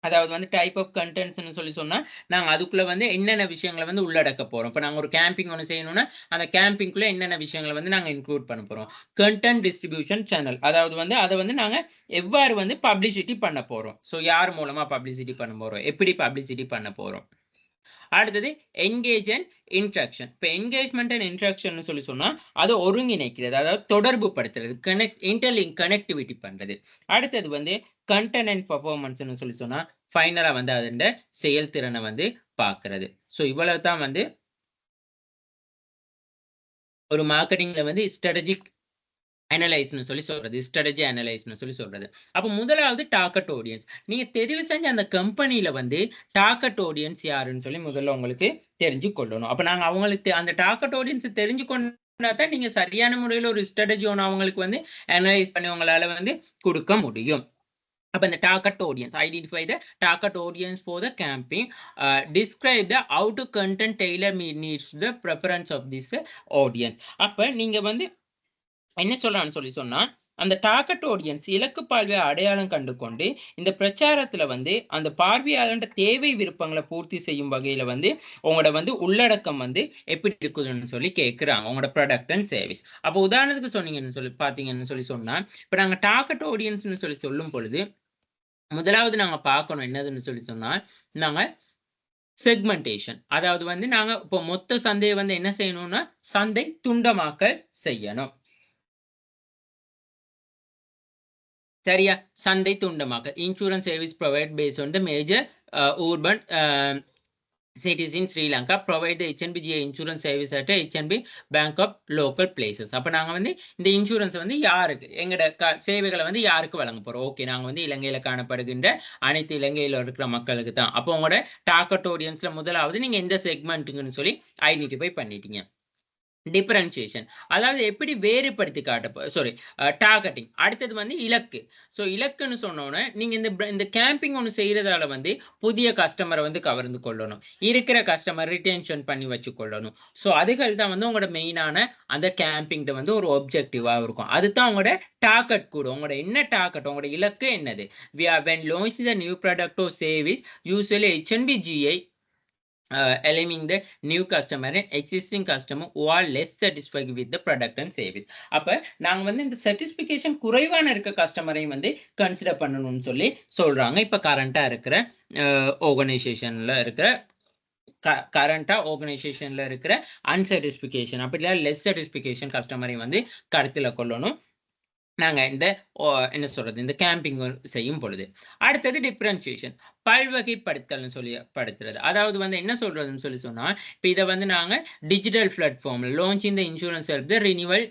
அதாவது வந்து டைப் ஆஃப் கண்டென்ட்ஸ்ன்னு சொன்னா, நாங்க அதுக்குள்ள வந்து என்னென்ன விஷயங்கள வந்து உள்ளடக்க போறோம். இப்ப நாங்க ஒரு கேம்பிங் ஒண்ணு செய்யணும்னா, அந்த கேம்பிங்குள்ள என்னென்ன விஷயங்கள வந்து நாங்க இன்க்ளூட் பண்ண போறோம். Content distribution channel. அதாவது வந்து அத வந்து நாங்க எவ்வாறு வந்து பப்ளிசிட்டி பண்ண போறோம். ஸோ யார் மூலமா பப்ளிசிட்டி பண்ண போறோம்? எப்படி பப்ளிசிட்டி பண்ண போறோம்? அடுத்தது என்கேஜ் அண்ட் இன்ட்ராக்ஷன். இப்ப என்கேஜ்மெண்ட் அண்ட் இன்ட்ராக்ஷன் சொன்னா அதை ஒருங்கிணைக்கிறது, அதாவது தொடர்பு படுத்துறது, இன்டர்லிங்க் கனெக்டிவிட்டி பண்றது. அடுத்தது வந்து கண்டென்ட் அண்ட் பெர்ஃபார்மன்ஸ்னு சொன்னா ஃபைனலா வந்து அதோட செயல்திறனை வந்து பார்க்கிறது. ஸோ இவ்வளவு தான் வந்து ஒரு மார்க்கெட்டிங்ல வந்து ஸ்ட்ராட்டஜிக் அனலைஸ்னு சொல்றது. ஸ்ட்ராட்டஜி அனலைஸ்னு சொல்றது. அப்ப முதலாவது டார்கெட் ஆடியன்ஸ். நீங்க தெரிவு செஞ்ச அந்த கம்பெனில வந்து டார்கெட் ஆடியன்ஸ் யாருன்னு சொல்லி முதல்ல உங்களுக்கு தெரிஞ்சு கொள்ளணும். அப்ப நாங்க அவங்களுக்கு அந்த டார்கெட் ஆடியன்ஸ் தெரிஞ்சு கொண்டா தான் நீங்க சரியான முறையில ஒரு ஸ்ட்ராட்டஜி ஒண்ணு அவங்களுக்கு வந்து அனலைஸ் பண்ணி உங்களால வந்து கொடுக்க முடியும். அப்ப இந்த target audience, identify the target audience for the campaign, describe the how to content tailor needs the preference of this audience. அப்ப நீங்க வந்து என்ன சொல்றான்னு சொன்னா, அந்த டார்கெட் ஆடியன்ஸ் இலக்கு பார்வையை அடையாளம் கண்டு கொண்டு இந்த பிரச்சாரத்துல வந்து அந்த பார்வையாளர் தேவை விருப்பங்களை பூர்த்தி செய்யும் வகையில வந்து உங்களோட வந்து உள்ளடக்கம் வந்து எப்படி இருக்குதுன்னு சொல்லி கேட்கிறாங்க, உங்களோட ப்ராடக்ட் அண்ட் சர்வீஸ். அப்போ உதாரணத்துக்கு சொன்னீங்கன்னு பாத்தீங்கன்னு சொன்னா, இப்ப நாங்க டார்கெட் ஆடியன்ஸ்னு சொல்லும் பொழுது முதலாவது நாங்க பார்க்கணும் என்னதுன்னு சொன்னா, நாங்க செக்மெண்டேஷன். அதாவது வந்து நாங்க இப்போ மொத்த சந்தையை வந்து என்ன செய்யணும்னா சந்தை துண்டமாக்கல் செய்யணும். சரியா? சந்தை துண்டமாக்கல். Insurance service provide based on the major urban cities in Sri Lanka, provide the HNBGA insurance service at HNB Bank of local places. அப்ப நாங்க வந்து இந்த இன்சூரன்ஸ் வந்து யாருக்கு எங்கட சேவைகளை வந்து யாருக்கு வழங்க போறோம்? ஓகே, நாங்க வந்து இலங்கையில காணப்படுகின்ற அனைத்து இலங்கையில இருக்கிற மக்களுக்கு தான். அப்போ உங்களோட டார்கெட் ஆடியன்ஸ்ல முதலாவது நீங்க எந்த செக்மெண்ட்டுன்னு சொல்லி ஐடென்டிஃபை பண்ணிட்டீங்க. டிஃபரன்சியேஷன், அதாவது எப்படி வேறுபடுத்தி டார்கெட்டிங். அடுத்தது வந்து இலக்கு. ஸோ இலக்குன்னு சொன்னோன்னே நீங்க இந்த கேம்பிங் ஒன்று செய்யறதால வந்து புதிய கஸ்டமரை வந்து கவர்ந்து கொள்ளணும், இருக்கிற கஸ்டமர் ரிட்டென்ஷன் பண்ணி வச்சு கொள்ளணும். ஸோ அதுகள் தான் வந்து உங்களோட மெயினான அந்த கேம்பிங்ட வந்து ஒரு ஒப்ஜெக்டிவா இருக்கும். அதுதான் உங்களோட டார்கெட் கூட. உங்களோட என்ன டார்கெட், உங்களோட இலக்கு என்னது? when launch the new product or service, usually HNBGI aligning the new customer and existing customer who are less satisfied with the product and service. அப்ப நாங்க வந்து இந்த சர்டிஃபிகேஷன் குறைவான இருக்க கஸ்டமரையும் வந்து கன்சிடர் பண்ணணும்னு சொல்லி சொல்றாங்க. இப்ப கரண்டா இருக்கிற ஆர்கனைசேஷன்ல இருக்கிற ஆர்கனைசேஷன்ல இருக்கிற அன்சாட்டிஸ்பிகேஷன், அப்படி இல்லை லெஸ் சாட்டிஸ்பிகேஷன் கஸ்டமரையும் வந்து கருத்துல கொள்ளணும் நாங்க இந்த என்ன சொல்றது இந்த கேம்பிங் செய்யும் பொழுது. அடுத்தது டிஃபரன்சியேஷன், பல்வகைப்படுத்தல் படுத்துறது. அதாவது வந்து என்ன சொல்றதுன்னு சொல்லி சொன்னா, இப்ப இதை வந்து நாங்க டிஜிட்டல் பிளாட்ஃபார்ம்ல லான்ச் இந்த இன்சூரன்ஸ் ஹெல்ப் த ரினிவல்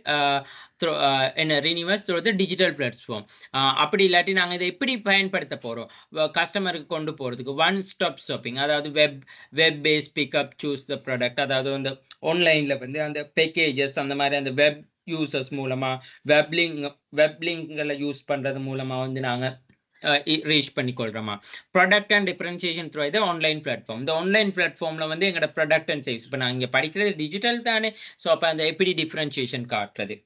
என்ன renewals through the digital platform. அப்படி இல்லாட்டி நாங்கள் இதை எப்படி பயன்படுத்த போகிறோம் கஸ்டமருக்கு கொண்டு போகிறதுக்கு ஒன் ஸ்டாப் ஷாப்பிங், அதாவது web base pick up choose the product, அதாவது அந்த ஆன்லைனில் வந்து அந்த பேக்கேஜஸ் அந்த மாதிரி அந்த வெப் யூசர்ஸ் மூலமாக வெப் லிங்களை யூஸ் பண்ணுறது மூலமாக வந்து நாங்கள் ரீச் பண்ணிக்கொள்கிறோமா. ப்ராடக்ட் அண்ட் டிஃபரன்சியேஷன் த்ரூ இது ஆன்லைன் பிளாட்ஃபார்ம். இந்த ஆன்லைன் பிளாட்ஃபார்மில் வந்து எங்களோட ப்ராடக்ட் அண்ட் சர்வீஸ் இப்போ நான் இங்கே படிக்கிறது டிஜிட்டல் தானே. ஸோ அப்போ அந்த எப்படி டிஃபரன்சியேஷன் காட்டுறது,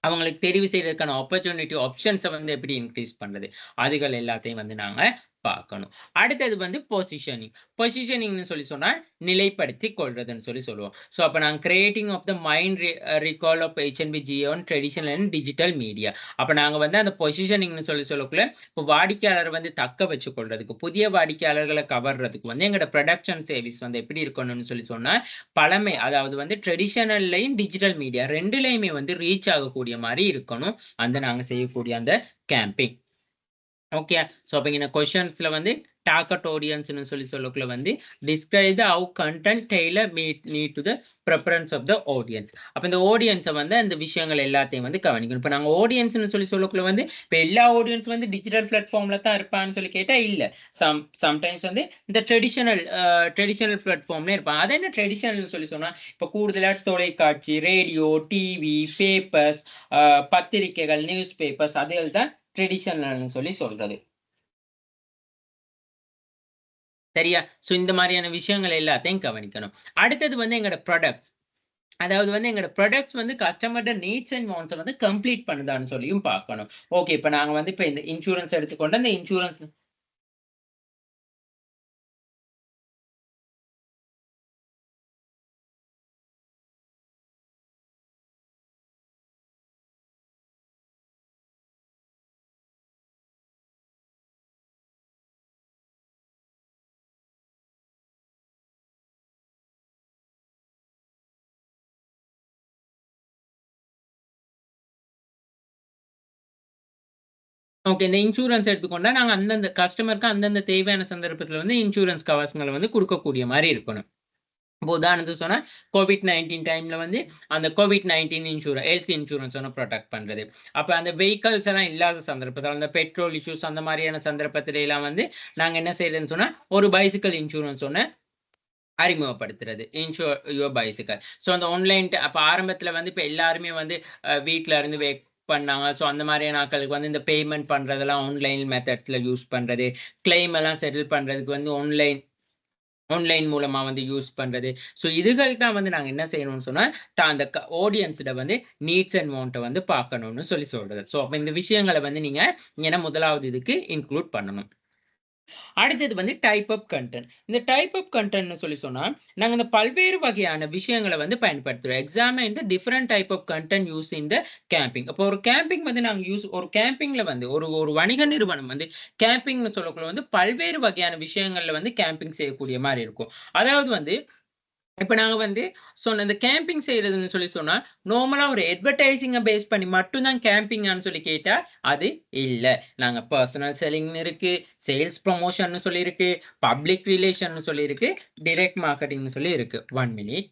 அவங்களுக்கு தெரிவு செய்யறதுக்கான ஆப்பர்ச்சுனிட்டி ஆப்ஷன்ஸை வந்து எப்படி இன்க்ரீஸ் பண்ணுறது, அதுகள் எல்லாத்தையும் வந்து நாங்கள் பார்க்கணும். அடுத்தது வந்து பொசிஷனிங்னு சொல்லி சொன்னால் நிலைப்படுத்தி கொள்றதுன்னு சொல்லி சொல்லுவோம். ஸோ அப்போ நாங்கள் creating of the mind recall of HNB on traditional and digital media. அப்போ நாங்கள் வந்து அந்த பொசிஷனிங்னு சொல்லக்குள்ள இப்போ வாடிக்கையாளரை வந்து தக்க வச்சு கொள்றதுக்கு, புதிய வாடிக்கையாளர்களை கவர்றதுக்கு வந்து எங்களோட ப்ரொடக்ஷன் சர்வீஸ் வந்து எப்படி இருக்கணும்னு சொல்லி சொன்னால் பழமை, அதாவது வந்து ட்ரெடிஷனல்லையும் டிஜிட்டல் மீடியா ரெண்டுலையுமே வந்து ரீச் ஆகக்கூடிய மாதிரி இருக்கணும் அந்த நாங்கள் செய்யக்கூடிய அந்த கேம்பிங். ஓகே. ஸோ அப்போ இங்கே கொஷன்ஸில் வந்து டார்கெட் ஆடியன்ஸ்னு சொல்லக்குள்ள வந்து describe the how content tailor need to the preference of the audience. அப்போ இந்த ஆடியன்ஸை வந்து அந்த விஷயங்கள் எல்லாத்தையும் வந்து கவனிக்கணும். இப்போ நாங்கள் ஆடியன்ஸ்னு சொல்லக்குள்ள வந்து இப்போ எல்லா ஆடியன்ஸ் வந்து டிஜிட்டல் பிளாட்ஃபார்மில் தான் இருப்பான்னு சொல்லி கேட்டால் இல்லை. சம்டைம்ஸ் வந்து இந்த ட்ரெடிஷனல் பிளாட்ஃபார்ம்ல இருப்பாங்க. அது என்ன ட்ரெடிஷனல்னு சொல்லி சொன்னால் இப்போ கூடுதலாக தொலைக்காட்சி, ரேடியோ, டிவி, பேப்பர்ஸ், பத்திரிகைகள், நியூஸ் பேப்பர்ஸ், அதுகள் தான் ட்ரெடிஷனல்னு சொல்லி சொல்றது. சரியா. ஸோ இந்த மாதிரியான விஷயங்கள் எல்லாத்தையும் கவனிக்கணும். அடுத்தது வந்து எங்களோட ப்ராடக்ட்ஸ், அதாவது வந்து எங்களோட ப்ராடக்ட்ஸ் வந்து கஸ்டமரோட நீட்ஸ் அண்ட் வாண்ட்ஸை வந்து கம்ப்ளீட் பண்ணுதான்னு சொல்லியும் பார்க்கணும். ஓகே. இப்போ நாங்கள் வந்து இப்போ இந்த இன்சூரன்ஸ் எடுத்துக்கொண்டு அந்த இன்சூரன்ஸ் ஓகே. இந்த இன்சூரன்ஸ் எடுத்துக்கொண்டா நாங்கள் அந்தந்த கஸ்டமருக்கு அந்தந்த தேவையான சந்தர்ப்பத்தில் வந்து இன்சூரன்ஸ் கவசங்களை வந்து கொடுக்கக்கூடிய மாதிரி இருக்கணும். இப்போ உதாரணத்துக்கு சொன்னா COVID-19 டைம்ல வந்து அந்த COVID-19 ஹெல்த் இன்சூரன்ஸ் ஒன்று ப்ரொடெக்ட் பண்றது. அப்ப அந்த வெஹிக்கல்ஸ் எல்லாம் இல்லாத சந்தர்ப்பத்தில் அந்த பெட்ரோல் இஷ்யூஸ் அந்த மாதிரியான சந்தர்ப்பத்தில எல்லாம் வந்து நாங்க என்ன செய்யறதுன்னு சொன்னா ஒரு பைசிக்கல் இன்சூரன்ஸ் ஒன்று அறிமுகப்படுத்துறது. Insure your bicycle. ஸோ அந்த ஆன்லைன் அப்ப ஆரம்பத்துல வந்து இப்ப எல்லாருமே வந்து வீட்ல இருந்து பண்ணாங்க. ஸோ அந்த மாதிரியான ஆட்களுக்கு வந்து இந்த பேமெண்ட் பண்றதெல்லாம் ஆன்லைன் மெத்தட்ஸ்ல யூஸ் பண்றது, கிளைம் எல்லாம் செட்டில் பண்றதுக்கு வந்து ஆன்லைன் மூலமா வந்து யூஸ் பண்றது. ஸோ இதுகள் தான் வந்து நாங்க என்ன செய்யணும்னு சொன்னா அந்த ஆடியன்ஸ்ட வந்து நீட்ஸ் அண்ட் வாண்ட்டை வந்து பார்க்கணும்னு சொல்லி சொல்றது. ஸோ அப்ப இந்த விஷயங்களை வந்து நீங்க என்ன முதலாவது இதுக்கு இன்க்ளூட் பண்ணணும். அடுத்தது வந்து டைப் ஆஃப் கண்டென்ட். இந்த டைப் ஆஃப் கண்டென்ட்னு சொல்லி சொன்னா நாங்க இந்த பல்வேறு வகையான விஷயங்களை வந்து பயன்படுத்துறோம். எக்ஸாம்பிள் இந்த different type of content use in the campaign. அப்போ ஒரு கேம்பிங் வந்து நாங்க ஒரு கேம்பிங்ல வந்து ஒரு வணிக நிறுவனம் வந்து கேம்பிங்னு சொல்லக்குள்ள வந்து பல்வேறு வகையான விஷயங்கள்ல வந்து கேம்பிங் செய்யக்கூடிய மாதிரி இருக்கும். அதாவது வந்து இப்ப நாங்க வந்து சொன்ன இந்த கேம்பிங் செய்யறதுன்னு சொல்லி சொன்னா நார்மலா ஒரு அட்வர்டைசிங்கை பேஸ் பண்ணி மட்டும்தான் கேம்பிங்னு சொல்லி கேட்டா அது இல்ல. நாங்க பர்சனல் செல்லிங்னு இருக்கு, சேல்ஸ் ப்ரமோஷன் சொல்லி இருக்கு, பப்ளிக் ரிலேஷன் சொல்லி இருக்கு, டைரக்ட் மார்க்கெட்டிங்னு சொல்லி இருக்கு. 1 மினிட்.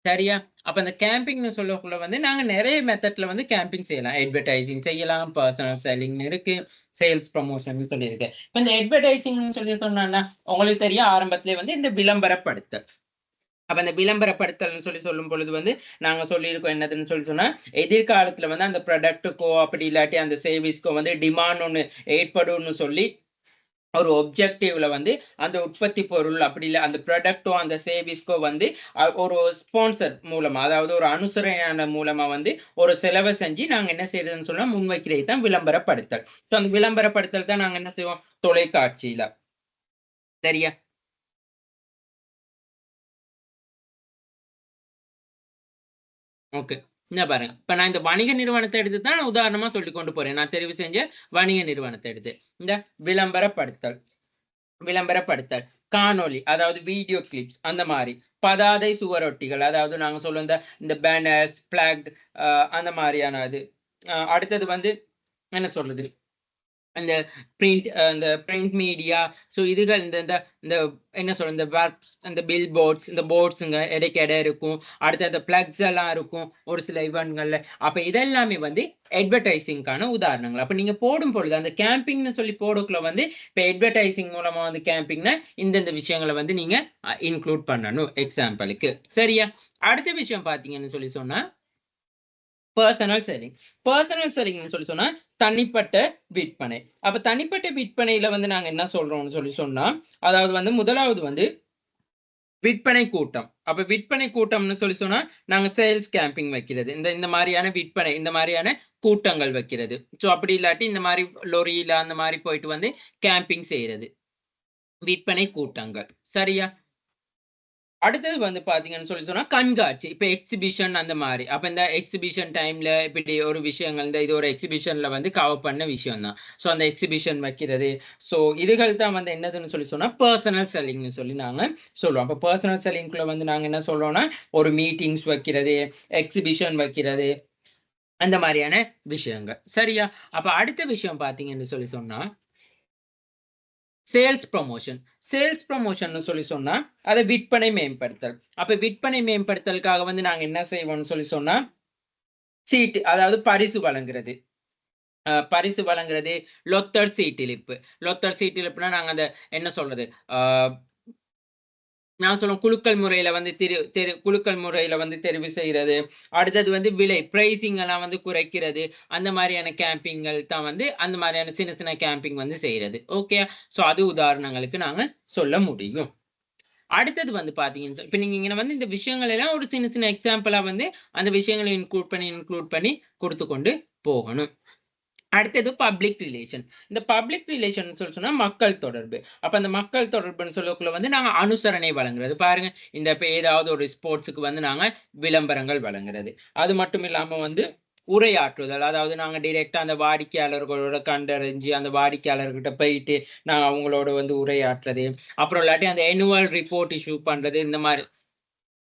சரியா? அப்ப அந்த கேம்பிங்னு சொல்லக்குள்ள வந்து நாங்க நெறைய மெத்தட்ல வந்து கேம்பிங் செய்யலாம். அட்வர்டைசிங் செய்யலாம், பெர்சனல் செல்லிங் இருக்கு, சேல்ஸ் ப்ரமோஷன் சொல்லியிருக்கேன். இப்ப இந்த அட்வர்டைசிங்னு சொல்லி சொன்னோம்னா, உங்களுக்கு தெரியும் ஆரம்பத்திலே வந்து இந்த விளம்பரப்படுத்தல். அப்ப அந்த விளம்பரப்படுத்தல்னு சொல்லி சொல்லும் பொழுது வந்து, நாங்க சொல்லியிருக்கோம் என்னதுன்னு சொல்லி சொன்னா, எதிர்காலத்துல வந்து அந்த ப்ராடக்ட்டுக்கோ, அப்படி இல்லாட்டி அந்த சர்வீஸ்க்கோ வந்து டிமாண்ட் ஒண்ணு ஏற்படும்னு சொல்லி ஒரு ஒப்ஜெக்டிவ்ல வந்து அந்த உற்பத்தி பொருள் அப்படி இல்ல அந்த ப்ராடக்ட்டோ அந்த சர்வீஸ்க்கோ வந்து ஒரு ஸ்பான்சர் மூலமா அதாவது ஒரு அனுசரணையான மூலமா வந்து ஒரு செலவை செஞ்சு நாங்க என்ன செய்யறதுன்னு சொன்னா முன்வைக்கிறது தான் விளம்பரப்படுத்தல். ஸோ அந்த விளம்பரப்படுத்தல் தான் நாங்க என்ன செய்வோம் தொலைக்காட்சியில. சரியா? ஓகே. இந்த பாருங்க. இப்ப நான் இந்த வணிக நிறுவனத்த எடுத்து தான் நான் உதாரணமா சொல்லிக் கொண்டு போறேன். நான் தெரிவு செஞ்ச வணிக நிறுவனத்த எடுத்து. இந்த விளம்பரப்படுத்தல். விளம்பரப்படுத்தல், காணொளி அதாவது வீடியோ கிளிப்ஸ் அந்த மாரி. பதாதை சுவரொட்டிகள் அதாவது நாங்க சொல்லும் இந்த பேனர்ஸ், பிளாக் அந்த மாரியான இது. அடுத்தது வந்து என்ன சொல்றது? அந்த இந்த பிரிண்ட் மீடியா ஸோ இதுகள் இந்த இந்த இந்த என்ன சொல்றது இந்த வெப்ஸ் இந்த பில் போர்ட்ஸ் இந்த போர்ட்ஸுங்க இடைக்கு இடம் இருக்கும். அடுத்து அந்த பிளக்ஸ் எல்லாம் இருக்கும் ஒரு சில இவெண்ட்கள்ல. அப்ப இதெல்லாமே வந்து அட்வர்டைசிங்கான உதாரணங்கள். அப்ப நீங்க போடும் பொழுது அந்த கேம்பிங்னு சொல்லி போடக்குள்ள வந்து இப்ப அட்வர்டைசிங் மூலமா வந்து கேம்பிங்னா இந்தந்த விஷயங்களை வந்து நீங்க இன்க்ளூட் பண்ணணும் எக்ஸாம்பிளுக்கு. சரியா? அடுத்த விஷயம் பாத்தீங்கன்னு சொல்லி சொன்னா பர்சனல் செல்லிங். பர்சனல் செல்லிங்னு சொல்லி சொன்னா தனிப்பட்ட விற்பனை. அப்ப தனிப்பட்ட விற்பனையில வந்து நாங்க என்ன சொல்றோம்னு சொல்லி சொன்னா, அதாவது வந்து முதலாவது வந்து விற்பனை கூட்டம். அப்ப விற்பனை கூட்டம்னு சொல்லி சொன்னா, நாங்க சேல்ஸ் கேம்பிங் வைக்கிறது. இந்த இந்த மாரியான விற்பனை, இந்த மாரியான கூட்டங்கள் வைக்கிறது. சோ அப்படி இல்லாட்டி இந்த மாரி லொரியில அந்த மாரி போயிட்டு வந்து கேம்பிங் செய்றது. விற்பனை கூட்டங்கள். சரியா? அடுத்தது வந்து பார்த்தீங்கன்னு சொல்லி சொன்னா, கண்காட்சி. இப்ப எக்ஸிபிஷன் அந்த மாரி. அப்ப இந்த எக்ஸிபிஷன் டைம்ல இப்படி ஒரு விஷயங்கள், இந்த இது ஒரு எக்ஸிபிஷன்ல வந்து கவர் பண்ண விஷயம் தான். ஸோ அந்த எக்ஸிபிஷன் வைக்கிறது. ஸோ இதுகள் தான் வந்து என்னதுன்னு சொல்லி சொன்னா, பெர்சனல் செல்லிங்ன்னு சொல்லி நாங்க சொல்லுவோம். அப்ப பெர்சனல் செல்லிங்க்குள்ள வந்து நாங்க என்ன சொல்றோம்னா, ஒரு மீட்டிங்ஸ் வைக்கிறது, எக்ஸிபிஷன் வைக்கிறது, அந்த மாரியான விஷயங்கள். சரியா? அப்ப அடுத்த விஷயம் பார்த்தீங்கன்னு சொல்லி சொன்னா சேல்ஸ் ப்ரமோஷன். சேல்ஸ் ப்ரமோஷன்னு சொல்லி சொன்னா, அத விற்பனை மேம்படுத்தல். அப்ப விற்பனை மேம்படுத்தலுக்காக வந்து நாங்க என்ன செய்வோம்னு சொல்லி சொன்னா, சீட்டு அதாவது பரிசு வழங்குறது. பரிசு வழங்குறது, லொத்தர் சீட்டிலிப்பு. லொத்தர் சீட்டிலிப்புனா நாங்க அந்த என்ன சொல்றது? ஆ நான் சொல்லுவேன் குலுக்கல் முறையில வந்து குலுக்கல் முறையில வந்து தெரிவு செய்றது. அடுத்தது வந்து விலை பிரைசிங் எல்லாம் வந்து குறைக்கிறது. அந்த மாரியான கேம்பிங்கள் தான் வந்து அந்த மாரியான சின்ன சின்ன கேம்பிங் வந்து செய்றது. ஓகே. ஸோ அது உதாரணங்களுக்கு நாங்க சொல்ல முடியும். அடுத்தது வந்து பார்த்தீங்கன்னு இப்ப நீங்க இங்க வந்து இந்த விஷயங்கள் எல்லாம் ஒரு சின்ன சின்ன எக்ஸாம்பிளா வந்து அந்த விஷயங்கள இன்க்ளூட் பண்ணி குடுத்து கொண்டு போகணும். அடுத்தது பப்ளிக் ரிலேஷன். இந்த பப்ளிக் ரிலேஷன் சொல்லி சொன்னா மக்கள் தொடர்பு. அப்ப அந்த மக்கள் தொடர்புன்னு சொல்லக்குள்ள வந்து நாங்க அனுசரணை வழங்குறது. பாருங்க, இந்த இப்ப ஏதாவது ஒரு ஸ்போர்ட்ஸ்க்கு வந்து நாங்க விளம்பரங்கள் வழங்குறது. அது மட்டும் இல்லாம வந்து உரையாற்றுதல். அதாவது நாங்க டைரக்ட்டா அந்த வாடிக்கையாளர்களோட கண்டறிஞ்சு, அந்த வாடிக்கையாளர்கிட்ட போயிட்டு, நாங்க அவங்களோட வந்து உரையாற்றுறது. அப்புறம் இல்லாட்டி அந்த ஆனுவல் ரிப்போர்ட் இஷ்யூ பண்றது. இந்த மாரி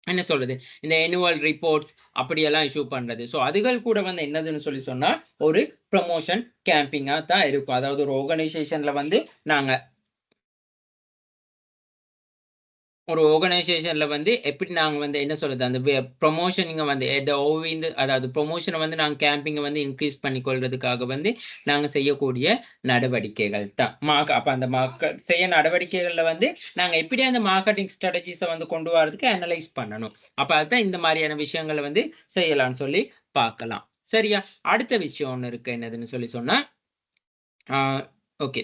என்ன சொல்றது? இந்த ஆனுவல் ரிப்போர்ட்ஸ் அப்படியெல்லாம் இஷ்யூ பண்றது. ஸோ அதுகள் கூட வந்து என்னதுன்னு சொல்லி சொன்னா, ஒரு ப்ரமோஷன் கேம்பிங்கா தான் இருக்கும். அதாவது ஒரு ஆர்கனைசேஷன்ல வந்து நாங்க ஒரு ஆர்கனைசேஷன்ல வந்து எப்படி நாங்க வந்து என்ன சொல்றது? அந்த ப்ரமோஷனிங்க வந்து அதாவது ப்ரமோஷன வந்து நாங்க கேம்பிங்க வந்து இன்கிரீஸ் பண்ணிக்கொள்றதுக்காக வந்து நாங்க செய்யக்கூடிய நடவடிக்கைகள் தான். அப்ப அந்த செய்ய நடவடிக்கைகள்ல வந்து நாங்க எப்படி அந்த மார்க்கெட்டிங் ஸ்ட்ராட்டஜிஸ வந்து கொண்டு வரதுக்கு அனலைஸ் பண்ணணும். அப்ப அதான் இந்த மாரியான விஷயங்கள வந்து செய்யலாம்னு சொல்லி பார்க்கலாம். சரியா? அடுத்த விஷயம் ஒண்ணு இருக்கு. என்னதுன்னு சொல்லி சொன்னா, ஆ okay.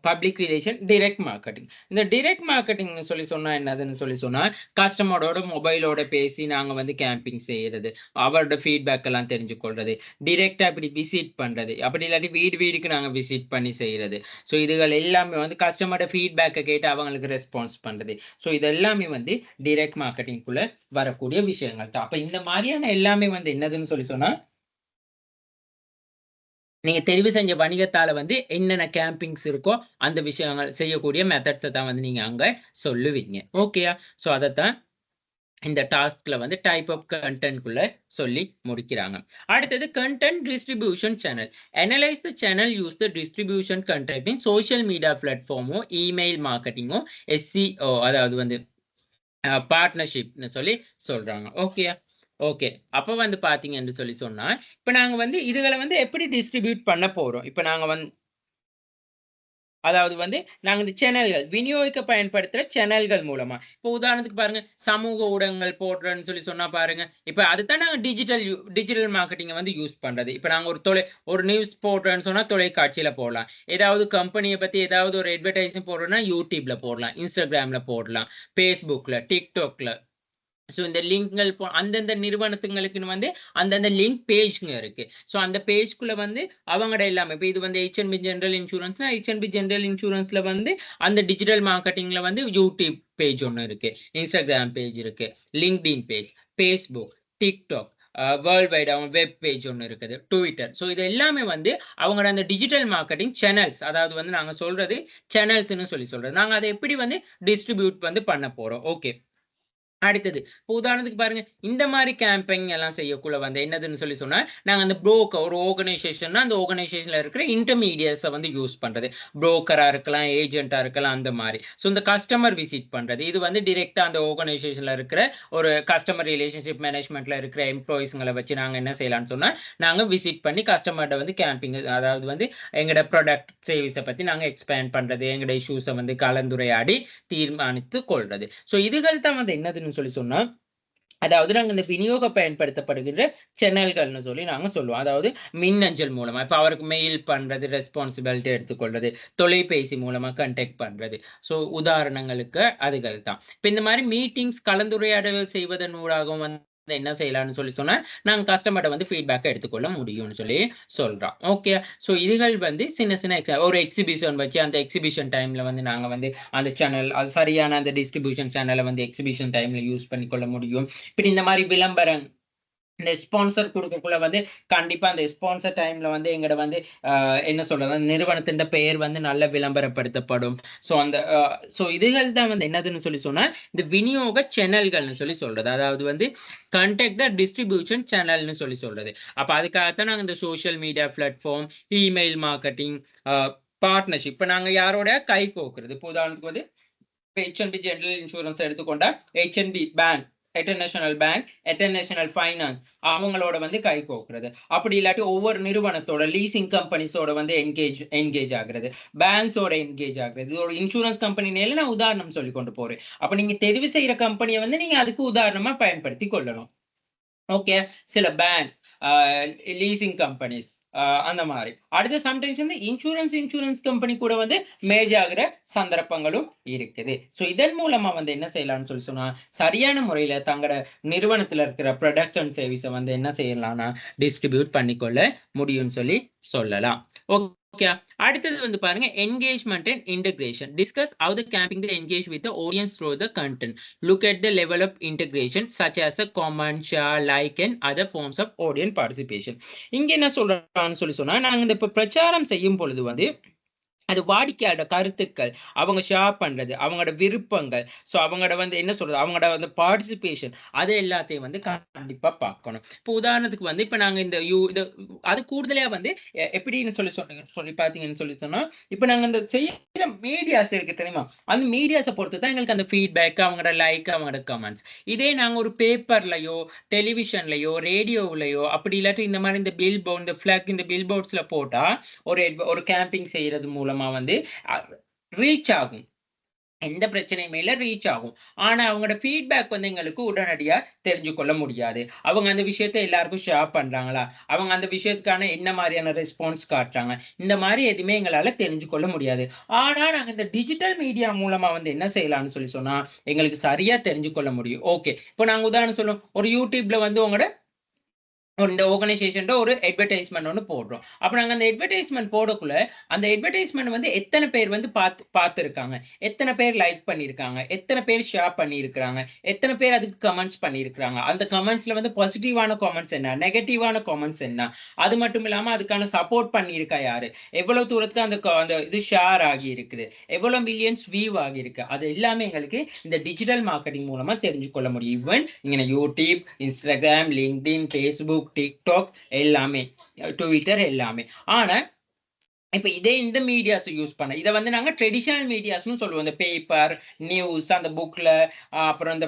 Public relation, direct marketing. இந்த டைரக்ட் மார்க்கெட்டிங்ன்னு சொல்லி சொன்னா என்னதுன்னு சொல்லி சொன்னா, கஸ்டமரோட மொபைலோட பேசி நாங்க வந்து கேம்பிங் செய்றது. அவரோட ஃபீட்பேக் எல்லாம் தெரிஞ்சு கொள்றது. டைரக்ட்டா இப்படி விசிட் பண்றது. அப்படி இல்லாட்டி வீடு வீடுக்கு நாங்க விசிட் பண்ணி செய்றது. ஸோ இதுகள் எல்லாமே வந்து கஸ்டமரோட ஃபீட்பேக்க கேட்டு அவங்களுக்கு ரெஸ்பான்ஸ் பண்றது. ஸோ இது எல்லாமே வந்து டைரக்ட் மார்க்கெட்டிங்குள்ள வரக்கூடிய விஷயங்கள் தான். அப்ப இந்த மாரியான எல்லாமே வந்து என்னதுன்னு சொல்லி சொன்னா நீங்க தெரிவு செஞ்ச வணிகத்தால வந்து என்னென்ன கேம்பிங்ஸ் இருக்கோ, அந்த விஷயங்கள் செய்யக்கூடிய மெத்தட்ஸ தான் வந்து நீங்க அங்க சொல்லுவீங்க. ஓகேயா? ஸோ அதத்தான் இந்த டாஸ்க்ல வந்து டைப் ஆஃப் கன்டென்ட்குள்ள சொல்லி முடிக்கிறாங்க. அடுத்தது content distribution channel. Analyse the channel use the distribution content in social media பிளாட்ஃபார்மோ, இமெயில் மார்க்கெட்டிங்கோ, SEO அதாவது வந்து பார்ட்னர்ஷிப்னு சொல்லி சொல்றாங்க. Okay okay. அப்ப வந்து பாத்தீங்கன்னு சொல்லி சொன்னா, இப்ப நாங்க வந்து இதுகள வந்து எப்படி டிஸ்ட்ரிபியூட் பண்ண போறோம்? இப்ப நாங்க அதாவது வந்து நாங்க இந்த சேனல்கள் விநியோகிக்க பயன்படுத்துற சேனல்கள் மூலமா. இப்போ உதாரணத்துக்கு பாருங்க, சமூக ஊடகங்கள் போடுறேன்னு சொல்லி சொன்னா பாருங்க. இப்ப அதுதான் நாங்க டிஜிட்டல் மார்க்கெட்டிங்க வந்து யூஸ் பண்றது. இப்ப நாங்க ஒரு நியூஸ் போடுறேன்னு சொன்னா தொலைக்காட்சியில போடலாம். ஏதாவது கம்பெனிய பத்தி ஏதாவது ஒரு அட்வர்டைஸிங் போடுறோம்னா YouTubeல போடலாம், Instagramல போடலாம், Facebookல, TikTokல. ஸோ இந்த லிங்க்கள் அந்தந்த நிறுவனத்துங்களுக்குன்னு வந்து அந்தந்த லிங்க் பேஜ்ங்க இருக்கு. ஸோ அந்த பேஜ்க்குள்ள வந்து அவங்களோட எல்லாமே இப்போ இது வந்து ஹெச்என்பி ஜெனரல் இன்சூரன்ஸ்னா ஹெச்என்பி ஜெனரல் இன்சூரன்ஸ்ல வந்து அந்த டிஜிட்டல் மார்க்கெட்டிங்ல வந்து யூடியூப் பேஜ் ஒன்று இருக்கு, இன்ஸ்டாகிராம் பேஜ் இருக்கு, LinkedIn page, Facebook, TikTok, world wide அவங்க வெப் பேஜ் ஒன்று இருக்குது, ட்விட்டர். ஸோ இது எல்லாமே வந்து அவங்களோட அந்த டிஜிட்டல் மார்க்கெட்டிங் சேனல்ஸ். அதாவது வந்து நாங்கள் சொல்றது சேனல்ஸ்ன்னு சொல்லி சொல்றது. நாங்கள் அதை எப்படி வந்து டிஸ்ட்ரிபியூட் வந்து பண்ண போறோம். ஓகே. அடுத்தது இப்போ உதாரணத்துக்கு பாருங்க, இந்த மாதிரி கேம்பெயின் எல்லாம் செய்யக்குள்ள வந்து என்னதுன்னு சொல்லி சொன்னா, நாங்க அந்த ஒரு ஆர்கனைசேஷன்னா அந்த ஆர்கனைசேஷன்ல இருக்கிற இன்டர்மீடியட்ஸை வந்து யூஸ் பண்றது. புரோக்கரா இருக்கலாம், ஏஜென்ட்டா இருக்கலாம், அந்த மாதிரி. ஸோ இந்த கஸ்டமர் விசிட் பண்றது இது வந்து டிரெக்டா அந்த ஆர்கனைசேஷன்ல இருக்கிற ஒரு கஸ்டமர் ரிலேஷன்ஷிப் மேனேஜ்மெண்ட்ல இருக்கிற எம்ப்ளாயிஸ்ங்களை வச்சு நாங்க என்ன செய்யலாம்னு சொன்னா, நாங்க விசிட் பண்ணி கஸ்டமர்கிட்ட வந்து கேம்பிங், அதாவது வந்து எங்களோட ப்ராடக்ட் சர்வீஸை பத்தி நாங்க எக்ஸ்பேண்ட் பண்றது, எங்களோட இஷ்யூஸை வந்து கலந்துரையாடி தீர்மானித்து கொள்றது. ஸோ இதுகள் தான் வந்து என்னதுன்னு சொல்லி சொன்னா, அதாவது நாங்க இந்த விநியோக பயன்படுத்தப்படுகின்ற சேனல்கள்னு சொல்லி நாங்க சொல்லுவோம். அதாவது மின்னஞ்சல் மூலமா இப்ப அவருக்கு மெயில் பண்றது, ரெஸ்பான்சிபிலிட்டி எடுத்துக்கொள்றது, தொலைபேசி மூலமா கான்டாக்ட் பண்றது. ஸோ உதாரணங்களுக்கு அதுகள் தான். இப்ப இந்த மாதிரி மீட்டிங்ஸ் கலந்துரையாடல் செய்வதன் ஊடாகவும் வந்து என்ன செய்யலாம்னு சொல்லி சொன்னா, நாங்க கஸ்டமர்ட்ட வந்து ஃபீட்பேக் எடுத்துக்கொள்ள முடியும்னு சொல்லி சொல்றோம். ஓகே. ஸோ இதுகள் வந்து சின்ன சின்ன ஒரு எக்ஸிபிஷன் வச்சு அந்த எக்ஸிபிஷன் டைம்ல வந்து நாங்க வந்து அந்த சேனல் அது சரியான அந்த டிஸ்ட்ரிபியூஷன் சேனலை வந்து எக்ஸிபிஷன் டைம்ல யூஸ் பண்ணிக்கொள்ள முடியும். இப்படி இந்த மாதிரி விளம்பரம் இந்த ஸ்பான்சர் குடுக்கக்குள்ள வந்து கண்டிப்பா அந்த ஸ்பான்சர் டைம்ல வந்து எங்கட வந்து என்ன சொல்றது, நிறுவனத்தின் பெயர் வந்து நல்ல விளம்பரப்படுத்தப்படும். ஸோ அந்த இதுகள் தான் வந்து என்னதுன்னு சொல்லி சொன்னா, இந்த விநியோக சேனல்கள்னு சொல்லி சொல்றது. அதாவது வந்து கான்டாக்ட் த டிஸ்ட்ரிபியூஷன் சேனல்னு சொல்லி சொல்றது. அப்ப அதுக்காகத்தான் நாங்க இந்த social media platform, email marketing, partnership. இப்ப நாங்க யாரோட கை கோக்குறது. இப்போ உதாரணத்துக்கு வந்து ஹெச்என்பி ஜெனரல் இன்சூரன்ஸ் எடுத்துக்கொண்டா HNB bank, international bank, international finance அவங்களோட வந்து கை கோக்குறது. அப்படி இல்லாட்டி ஒவ்வொரு நிறுவனத்தோட லீசிங் கம்பெனிஸோட வந்து என்கேஜ் ஆகுறது, பேங்க்ஸோட என்கேஜ் ஆகுறது. இது ஒரு இன்சூரன்ஸ் கம்பெனினால நான் உதாரணம் சொல்லி கொண்டு போறேன். அப்ப நீங்க தெரிவு செய்யற கம்பெனியை வந்து நீங்க அதுக்கு உதாரணமா பயன்படுத்தி கொள்ளணும். ஓகே. சில பேங்க்ஸ், லீசிங் கம்பெனிஸ், அந்த மாதிரி. அடுத்து சம்டைம்ஸ் வந்து இன்சூரன்ஸ் கம்பெனி கூட வந்து மேஜ் ஆகுற சந்தர்ப்பங்களும் இருக்குது. ஸோ இதன் மூலமா வந்து என்ன செய்யலாம்னு சொல்லி சொன்னா, சரியான முறையில தங்களோட நிறுவனத்துல இருக்கிற ப்ராடக்ட் அண்ட் சர்வீஸை வந்து என்ன செய்யலாம்னா டிஸ்ட்ரிபியூட் பண்ணிக்கொள்ள முடியும்னு சொல்லி சொல்லலாம். ஓகே. அடுத்தது வந்து பாருங்க, engagement and integration. Discuss how the camping they engage with the audience through the content. Look at the level of integration such as a comment, share, like and other forms of audience participation. இங்க என்ன சொல்றான்னு சொல்லி சொன்னா, நாங்க இந்த இப்ப பிரச்சாரம் செய்யும் பொழுது வந்து அது வாடிக்கையாளர் கருத்துக்கள், அவங்க ஷேர் பண்றது, அவங்களோட விருப்பங்கள், ஸோ அவங்களோட வந்து என்ன சொல்றது, அவங்களோட வந்து பார்ட்டிசிபேஷன், அது எல்லாத்தையும் வந்து கண்டிப்பா பார்க்கணும். இப்போ உதாரணத்துக்கு வந்து இப்ப நாங்க இந்த அது கூடுதலா வந்து எப்படின்னு சொல்லி பார்த்தீங்கன்னு சொல்லி சொன்னா, இப்ப நாங்க இந்த செய்யற மீடியாஸ் இருக்கு தெரியுமா? அந்த மீடியாஸை பொறுத்து தான் எங்களுக்கு அந்த ஃபீட்பேக், அவங்களோட லைக், அவங்களோட கமெண்ட்ஸ். இதே நாங்க ஒரு பேப்பர்லயோ, டெலிவிஷன்லயோ, ரேடியோவுலயோ அப்படி இல்லாட்டி இந்த மாதிரி இந்த பில் போர்ட், இந்த ஃபிளாக் இந்த பில் போர்ட்ஸ்ல போட்டா ஒரு கேம்பிங் செய்யறது மூலமா வந்து ரீச் ஆகும். எந்த பிரச்சனையுமே இல்ல, ரீச் ஆகும். ஆனா அவங்களோட ஃபீட்பேக் வந்து எங்களுக்கு உடனடியா தெரிஞ்சு கொள்ள முடியாது. அவங்க அந்த விஷயத்த எல்லாருக்கும் ஷேர் பண்றாங்களா? அவங்க அந்த விஷயத்துக்கான என்ன மாரியான ரெஸ்பான்ஸ் காட்டுறாங்க? இந்த மாரி எதுவுமே எங்களால தெரிஞ்சு கொள்ள முடியாது. ஆனா நாங்க இந்த டிஜிட்டல் மீடியா மூலமா வந்து என்ன செய்யலாம்னு சொல்லி சொன்னா, எங்களுக்கு சரியா தெரிஞ்சு கொள்ள முடியும். ஓகே. இப்போ நாங்க உதாரணம் சொல்லுவோம். ஒரு YouTubeல வந்து உங்களோட இந்த ஆர்கனைசேஷன்ட ஒரு அட்வர்டைஸ்மென்ட் ஒண்ணு போடுறோம். அப்ப நாங்க அந்த அட்வர்டைஸ்மென்ட் போடக்குள்ள, அந்த அட்வர்டைஸ்மென்ட் வந்து எத்தன பேர் வந்து பார்த்திருக்காங்க, எத்தன பேர் லைக் பண்ணியிருக்காங்க, எத்தன பேர் ஷேர் பண்ணியிருக்காங்க, எத்தன பேர் அதுக்கு கமெண்ட்ஸ் பண்ணியிருக்காங்க. அந்த கமெண்ட்ஸ்ல வந்து பாசிட்டிவான கமெண்ட்ஸ் என்ன, நெகட்டிவான கமெண்ட்ஸ் என்ன, அது மட்டும் இல்லாம அதுக்கான சப்போர்ட் பண்ணியிருக்கா யாரு, எவ்வளவு தூரத்துக்கு அந்த இது ஷேர் ஆகி இருக்குது, எவ்வளவு மில்லியன்ஸ் வியூ ஆகி இருக்கு, அது எல்லாமே எங்களுக்கு இந்த டிஜிட்டல் மார்க்கெட்டிங் மூலமா தெரிஞ்சு கொள்ள முடியும். ஈவன் இங்க YouTube, Instagram, LinkedIn, Facebook, TikTok எல்லாமே, ட்விட்டர் எல்லாமே. ஆனா இப்ப இதே இந்த மீடியாஸ் யூஸ் பண்ண இத வந்து நாங்க ட்ரெடிஷனல் மீடியாஸ்னு சொல்லுவோம். இந்த பேப்பர், நியூஸ், அந்த புக்ல அப்புறம் இந்த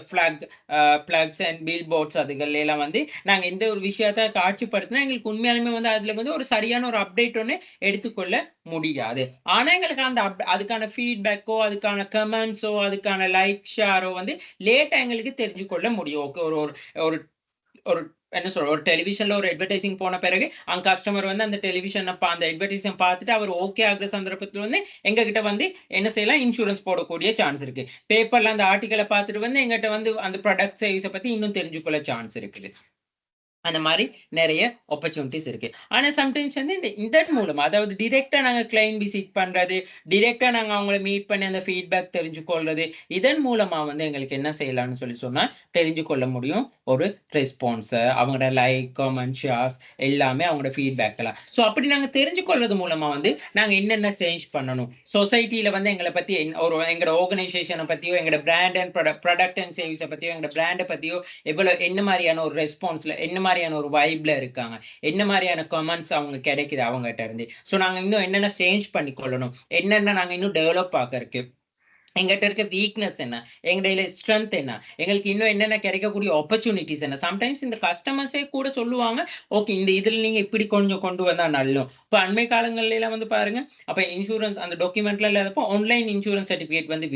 பிளக்ஸ் அண்ட் பில் போர்ட்ஸ் அதுகள்ல எல்லாம் வந்து நாங்க எந்த ஒரு விஷயத்த காட்சிப்படுத்தினா எங்களுக்கு உண்மையாலுமே வந்து அதுல வந்து ஒரு சரியான ஒரு அப்டேட் ஒண்ணு எடுத்துக்கொள்ள முடியாது. ஆனா எங்களுக்கு அந்த அதுக்கான ஃபீட்பேக்கோ, அதுக்கான கமெண்ட்ஸோ, அதுக்கான லைக், ஷேரோ வந்து லேட்டா எங்களுக்கு தெரிஞ்சு கொள்ள முடியும். ஓகே ஒரு ஒரு ஒரு ஒரு என்ன சொல்ற ஒரு டெலிவிஷன்ல ஒரு அட்வர்டைசிங் போன பிறகு அங்க கஸ்டமர் வந்து அந்த டெலிவிஷன் அந்த அட்வர்டைஸிங் பார்த்துட்டு அவர் ஓகே ஆகுற சந்தர்ப்பத்துல வந்து எங்க கிட்ட வந்து என்ன செய்யலாம் இன்சூரன்ஸ் போடக்கூடிய சான்ஸ் இருக்கு. பேப்பர்ல அந்த ஆர்டிக்கலை பார்த்துட்டு வந்து எங்கிட்ட வந்து அந்த ப்ராடக்ட் சர்வீஸை பத்தி இன்னும் தெரிஞ்சுக்கொள்ள சான்ஸ் இருக்குது. அந்த மாரி நெறைய ஆப்பர்ச்சுனிட்டீஸ் இருக்கு. ஆனா சம்டைம்ஸ் வந்து இந்த இன்டர்நெட் மூலமா அதாவது டைரக்ட்டா நாங்க கிளையன்ட் விசிட் பண்றது, டைரக்ட்டா நாங்க அவங்கள மீட் பண்ணி அந்த ஃபீட்பேக் தெரிஞ்சுக்கொள்றது, இதன் மூலமா வந்து எங்களுக்கு என்ன செய்யலாம்னு சொன்னா தெரிஞ்சு கொள்ள முடியும். ஒரு ரெஸ்பான்ஸ, அவங்களோட லைக், கமெண்ட், ஷேர்ஸ் எல்லாமே அவங்களோட ஃபீட்பேக்லாம். ஸோ அப்படி நாங்க தெரிஞ்சு கொள்றது மூலமா வந்து நாங்க என்னென்ன சேஞ்ச் பண்ணணும்? சொசைட்டில வந்து எங்கள பத்தி ஒரு எங்களோட ஆர்கனைசேஷன பத்தியோ, எங்களோட பிராண்ட் அண்ட் ப்ராடக்ட் அண்ட் சர்வீஸ பத்தியோ, எங்களோட பிராண்ட பத்தியோ என்ன மாரியான ஒரு ரெஸ்பான்ஸ்ல, என்ன மாரியான ஒரு வைப்ல இருக்காங்க. என்ன மாரியான கமெண்ட்ஸ் அவங்க கிடைக்குது அவங்கட்ட இருந்து. ஸோ நாங்க இன்னும் என்னென்ன சேஞ்ச் பண்ணிக்கொள்ளணும். என்னென்ன நாங்க இன்னும் டெவலப் ஆக்கறக்கு. எங்கிட்ட இருக்க வீக்னஸ் என்ன? எங்கடையில ஸ்ட்ரென்த் என்ன? எங்களுக்கு இன்னும் என்னென்ன கிடைக்கக்கூடிய ஆப்பர்ச்சுனிட்டீஸ் என்ன? சம்டைம்ஸ் இந்த கஸ்டமர்ஸே கூட சொல்லுவாங்க, "ஓகே இந்த இதுல நீங்க இப்படி கொஞ்சம் கொண்டு வந்தா நல்லம்." இப்ப அண்மை காலங்கள்லலாம் வந்து பாருங்க, அப்ப இன்சூரன்ஸ் அந்த டாக்குமெண்ட்ல இல்லாதப்போ ஆன்லைன் இன்சூரன்ஸ் சர்டிபிகேட் வந்து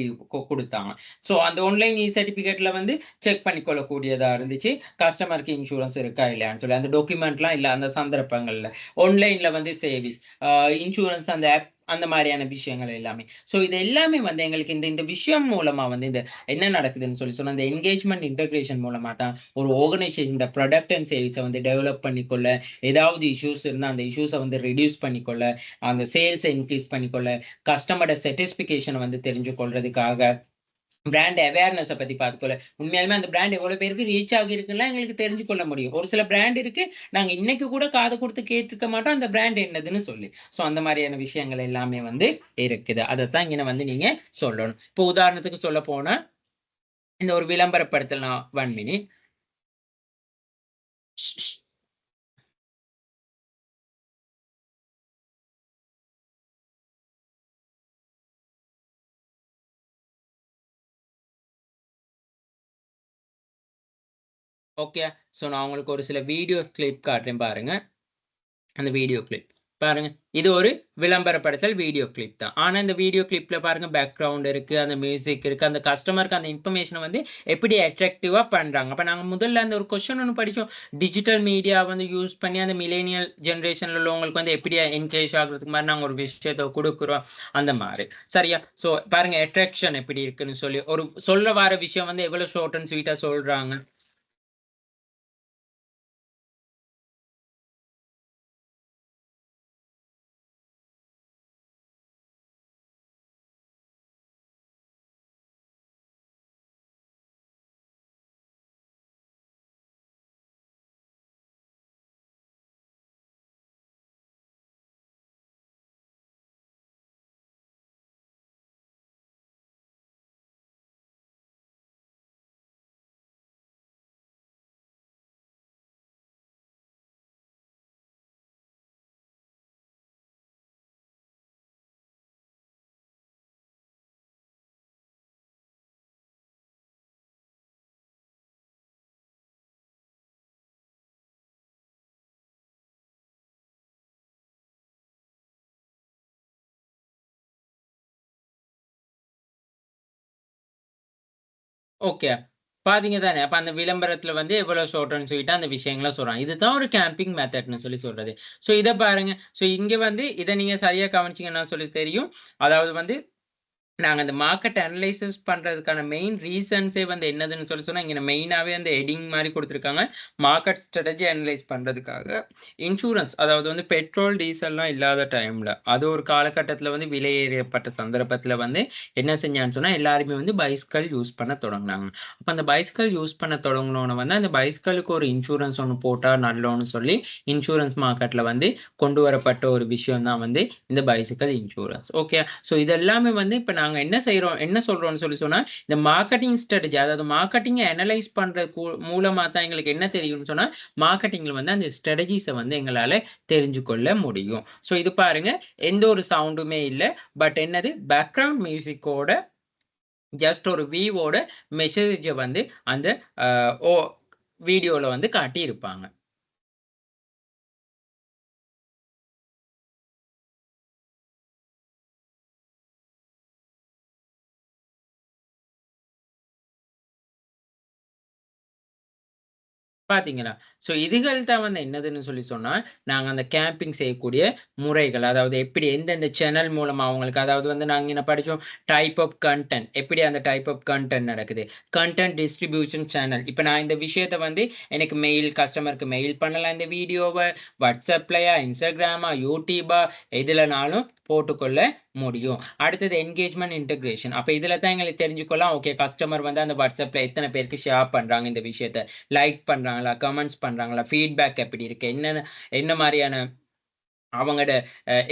குடுத்தாங்க. ஸோ அந்த ஆன்லைன் சர்டிபிகேட்ல வந்து செக் பண்ணிக்கொள்ளக்கூடியதா இருந்துச்சு. கஸ்டமருக்கு இன்சூரன்ஸ் இருக்கா இல்லையான்னு சொல்லி. அந்த டாக்குமெண்ட்லாம் இல்ல அந்த சந்தர்ப்பங்கள்ல. ஆன்லைன்ல வந்து சேவிஸ், இன்சூரன்ஸ் அந்த ஆப் அந்த மாரியான விஷயங்கள் எல்லாமே. ஸோ இது எல்லாமே வந்து எங்களுக்கு இந்த இந்த விஷயம் மூலமா வந்து இந்த என்ன நடக்குதுன்னு சொன்னா, இந்த என்கேஜ்மென்ட் இன்டகிரேஷன் மூலமா தான் ஒரு ஆர்கனைசேஷன் இந்த ப்ராடக்ட் அண்ட் சேல்ஸ வந்து டெவலப் பண்ணிக்கொள்ள, ஏதாவது இஷ்யூஸ் இருந்தா அந்த இஷ்யூஸ வந்து ரெடியூஸ் பண்ணிக்கொள்ள, அந்த சேல்ஸ இன்கிரீஸ் பண்ணிக்கொள்ள, கஸ்டமரோட சாட்டிஸ்ஃபிகேஷன வந்து தெரிஞ்சு கொள்றதுக்காக, பிராண்ட் அவேர்னஸ பத்தி பார்த்துக்கொள்ள, உண்மையாலுமே அந்த பிராண்ட் எவ்வளவு பேருக்கு ரீச் ஆகியிருக்குன்னுலாம் எங்களுக்கு தெரிஞ்சு கொள்ள முடியும். ஒரு சில பிராண்ட் இருக்கு, நாங்க இன்னைக்கு கூட காது குடுத்து கேட்டுருக்க மாட்டோம், அந்த பிராண்ட் என்னதுன்னு சொல்லி. ஸோ அந்த மாரியான விஷயங்கள் எல்லாமே வந்து இருக்குது. அதத்தான் இங்கன வந்து நீங்க சொல்லணும். இப்போ உதாரணத்துக்கு சொல்லப்போனா, இந்த ஒரு விளம்பரப்படுத்தல் நான் 1 மினிட். ஓகே. ஸோ நான் உங்களுக்கு ஒரு சில வீடியோஸ் கிளிப் காட்டுறேன் பாருங்க. அந்த வீடியோ கிளிப். பாருங்க. இது ஒரு விளம்பரப்படுத்தல் வீடியோ கிளிப் தான். ஆனா இந்த வீடியோ கிளிப்ல பாருங்க பேக்கிரவுண்ட் இருக்கு, அந்த மியூசிக் இருக்கு, அந்த கஸ்டமருக்கு அந்த இன்ஃபர்மேஷன வந்து எப்படி அட்ராக்டிவா பண்றாங்க. அப்ப நாங்க முதல்ல அந்த ஒரு கொஸ்டின் ஒண்ணு படிச்சோம். டிஜிட்டல் மீடியா வந்து யூஸ் பண்ணி அந்த மில்லேனியல் ஜெனரேஷன்ல உள்ளவங்களுக்கு வந்து எப்படி என்கேஜ் ஆகுறதுக்கு மாரி நாங்க ஒரு விஷயத்த குடுக்குறோம். அந்த மாரி. சரியா? ஸோ பாருங்க அட்ராக்ஷன் எப்படி இருக்குன்னு சொல்லி, ஒரு சொல்ல வர விஷயம் வந்து எவ்வளவு ஷார்ட் அண்ட் ஸ்வீட்டா சொல்றாங்க. ஓகே. பாத்தீங்க தானே! அப்ப அந்த விளம்பரத்துல வந்து எவ்வளோ ஷார்ட் அண்ட் ஸ்வீட்டா அந்த விஷயங்கள சொல்றாங்க. இதுதான் ஒரு கேம்பிங் மெத்தட்ன்னு சொல்லி சொல்றது. ஸோ இத பாருங்க. ஸோ இங்க வந்து இத நீங்க சரியா கவனிச்சீங்கன்னா சொல்லி தெரியும். அதாவது வந்து நாங்க அந்த மார்க்கெட் அனலைசிஸ் பண்றதுக்கான மெயின் ரீசன்ஸே வந்து என்னதுன்னு சொல்லி சொன்னா, இங்க மெயினாவே அந்த ஹெட்டிங் மாரி குடுத்துருக்காங்க. மார்க்கெட் ஸ்ட்ராட்டஜி அனலைஸ் பண்றதுக்காக. இன்சூரன்ஸ் அதாவது வந்து பெட்ரோல், டீசல்லாம் இல்லாத டைம்ல, அது ஒரு காலகட்டத்தில வந்து விலை ஏறியப்பட்ட சந்தர்ப்பத்தில வந்து என்ன செஞ்சான்னு சொன்னா, எல்லாருமே வந்து பைசிக்கல் யூஸ் பண்ண தொடங்குனாங்க. அப்ப அந்த பைசிக்கல் யூஸ் பண்ண தொடங்குனோன வந்து, அந்த பைசிக்கலுக்கு ஒரு இன்சூரன்ஸ் ஒண்ணு போட்டா நல்லோன்னு சொல்லி, இன்சூரன்ஸ் மார்க்கெட்ல வந்து கொண்டு வரப்பட்ட ஒரு விஷயம் தான் வந்து இந்த பைசிக்கல் இன்சூரன்ஸ். ஓகே. ஸோ இது எல்லாமே வந்து இப்ப நாங்க நாங்க என்ன சொல்றோம்னு சொல்லி சொன்னா இந்த மார்க்கெட்டிங் ஸ்ட்ராட்டஜி, அதாவது மார்க்கெட்டிங்கை அனலைஸ் பண்றது மூலமா தான் எங்களுக்கு என்ன தெரியும்னு சொன்னா மார்க்கெட்டிங்ல வந்து அந்த ஸ்ட்ராட்டஜிஸை வந்து எங்களால தெரிஞ்சு கொள்ள முடியும். ஸோ இது பாருங்க, எந்த ஒரு சவுண்டுமே இல்லை, பட் என்னது பேக்ரவுண்ட் மியூசிக்கோட ஜஸ்ட் ஒரு விவோட மெசேஜை வந்து அந்த வீடியோல வந்து காட்டி இருப்பாங்க. பாத்தீங்களா? ஸோ இதுகள் தான் வந்து என்னதுன்னு சொல்லி சொன்னா, நாங்க அந்த கேம்பிங் செய்யக்கூடிய முறைகள். அதாவது எப்படி எந்தெந்த சேனல் மூலமா அவங்களுக்கு, அதாவது வந்து நாங்க என்ன படிச்சோம், டைப் ஆஃப் கன்டென்ட். எப்படி அந்த டைப் ஆஃப் கன்டென்ட் நடக்குது. Content distribution channel. இப்ப நான் இந்த விஷயத்த வந்து எனக்கு கஸ்டமருக்கு மெயில் பண்ணலாம் இந்த வீடியோவ. WhatsAppலயா, Instagramமா, YouTubeஆ எதுலனாலும் போட்டுக்கொள்ள முடியும். அடுத்தது என்கேஜ்மென்ட் இன்டகிரேஷன். அப்ப இதுல தான் எங்களுக்கு தெரிஞ்சுக்கலாம், ஓகே கஸ்டமர் வந்து அந்த WhatsAppல எத்தனை பேருக்கு ஷேர் பண்றாங்க இந்த விஷயத்த. லைக் பண்றாங்களா, கமெண்ட்ஸ் பண்றாங்களா, ஃபீட்பேக் எப்படி இருக்கு, என்ன மாதிரியான அவங்களோட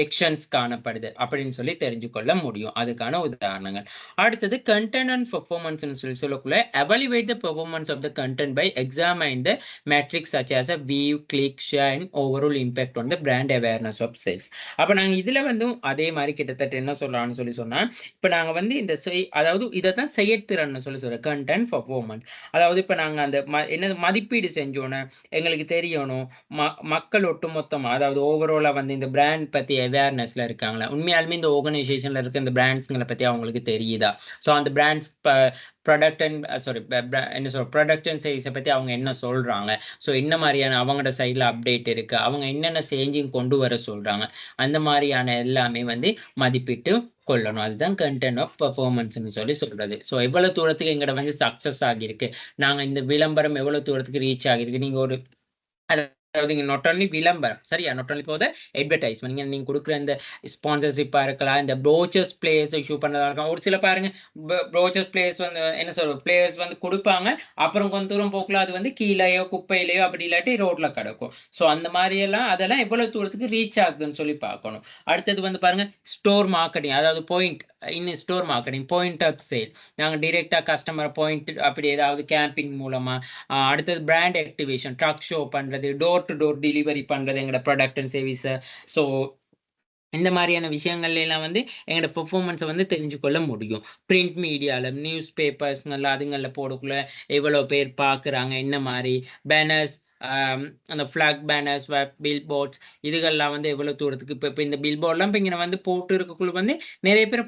எக்ஷன்ஸ் காணப்படுது அப்படின்னு சொல்லி தெரிஞ்சு கொள்ள முடியும். அதுக்கான உதாரணங்கள். அடுத்தது கண்டென்ட் அண்ட் பெர்ஃபார்மன்ஸ்னு சொல்லக்குள்ள evaluate the performance of the content by examine the metrics such as a view, click, share and overall impact on the brand awareness of sales. அப்ப நாங்க இதுல வந்து அதே மாதிரி கிட்டத்தட்ட என்ன சொல்றான்னு சொல்லி சொன்னா, இப்ப நாங்க வந்து இந்த அதாவது இதைத்தான் செயற்திறன் சொல்லி சொல்றோம், கண்டென்ட் பெர்ஃபார்மன்ஸ். அதாவது இப்ப நாங்க அந்த என்ன மதிப்பீடு செஞ்சோன்னு எங்களுக்கு தெரியணும், மக்கள் ஒட்டுமொத்தமா, அதாவது ஓவராலா வந்து இந்த பிராண்ட் பத்தி அவேர்னஸ்ல இருக்காங்களா, உண்மையாலுமே இந்த ஆர்கனைசேஷன்ல இருக்க இந்த பிராண்ட்ஸ்களை பத்தி அவங்களுக்கு தெரியுதா, ஸோ அந்த பிராண்ட்ஸ் ப்ராடக்ட் அண்ட் என்ன சொல்ற ப்ராடக்ட் அண்ட் சர்வீஸை பத்தி அவங்க என்ன சொல்றாங்க, ஸோ என்ன மாதிரியான அவங்களோட சைட்ல அப்டேட் இருக்கு, அவங்க என்னென்ன சேஞ்சிங் கொண்டு வர சொல்றாங்க, அந்த மாதிரியான எல்லாமே வந்து மதிப்பிட்டு கொள்ளணும். அதுதான் கண்டென்ட் ஆஃப் பெர்ஃபார்மன்ஸ்னு சொல்லி சொல்றது. ஸோ எவ்வளவு தூரத்துக்கு எங்கட வந்து சக்சஸ் ஆகியிருக்கு, நாங்க இந்த விளம்பரம் எவ்வளவு தூரத்துக்கு ரீச் ஆகிருக்கு, நீங்க ஒரு அதாவது நாட் ஒன்லி விளம்பரம், சரியா, not only for the advertisement, நீங்க கொடுக்குற இந்த ஸ்பான்சர்ஷிப்பா இருக்கலாம், இந்த ப்ரோச்சர்ஸ் பிளேயர்ஸ் இஷ்யூ பண்ணதா இருக்கலாம். ஒரு சில பாருங்க ப்ரோச்சர்ஸ் பிளேயர்ஸ் வந்து என்ன சொல்ற பிளேயர்ஸ் வந்து கொடுப்பாங்க, அப்புறம் கொஞ்சம் தூரம் போக்குல அது வந்து கீழேயோ குப்பையிலையோ அப்படி இல்லாட்டி ரோட்ல கிடக்கும். ஸோ அந்த மாதிரி எல்லாம் அதெல்லாம் எவ்வளவு தூரத்துக்கு ரீச் ஆகுதுன்னு சொல்லி பார்க்கணும். அடுத்தது வந்து பாருங்க ஸ்டோர் மார்க்கெட்டிங், அதாவது store marketing, point of sale. நாங்கள் டிரெக்டா கஸ்டமர் பாயிண்ட் அப்படி ஏதாவது கேம்பிங் மூலமா. அடுத்தது பிராண்ட் ஆக்டிவேஷன், ட்ரக் ஷோ பண்றது, டோர் டு டோர் டெலிவரி பண்றது எங்களோட ப்ராடக்ட் அண்ட் சர்வீஸை. ஸோ இந்த மாதிரியான விஷயங்கள்ல எல்லாம் வந்து எங்களோட பெர்ஃபார்மன்ஸை வந்து தெரிஞ்சு கொள்ள முடியும். பிரிண்ட் மீடியால, நியூஸ் பேப்பர்ஸ்ல, அதுங்கள்ல போடக்குள்ள எவ்வளவு பேர் பார்க்குறாங்க, என்ன மாதிரி பேனர்ஸ், அந்த ஃபிளாக் பேனர்ஸ், பில் போர்ட்ஸ், இதுகள்லாம் வந்து எவ்வளவு தூரத்துக்கு இப்போ இந்த பில் போர்ட்லாம் இப்போ இங்கே வந்து போட்டு இருக்கக்குள்ள வந்து நிறைய பேர்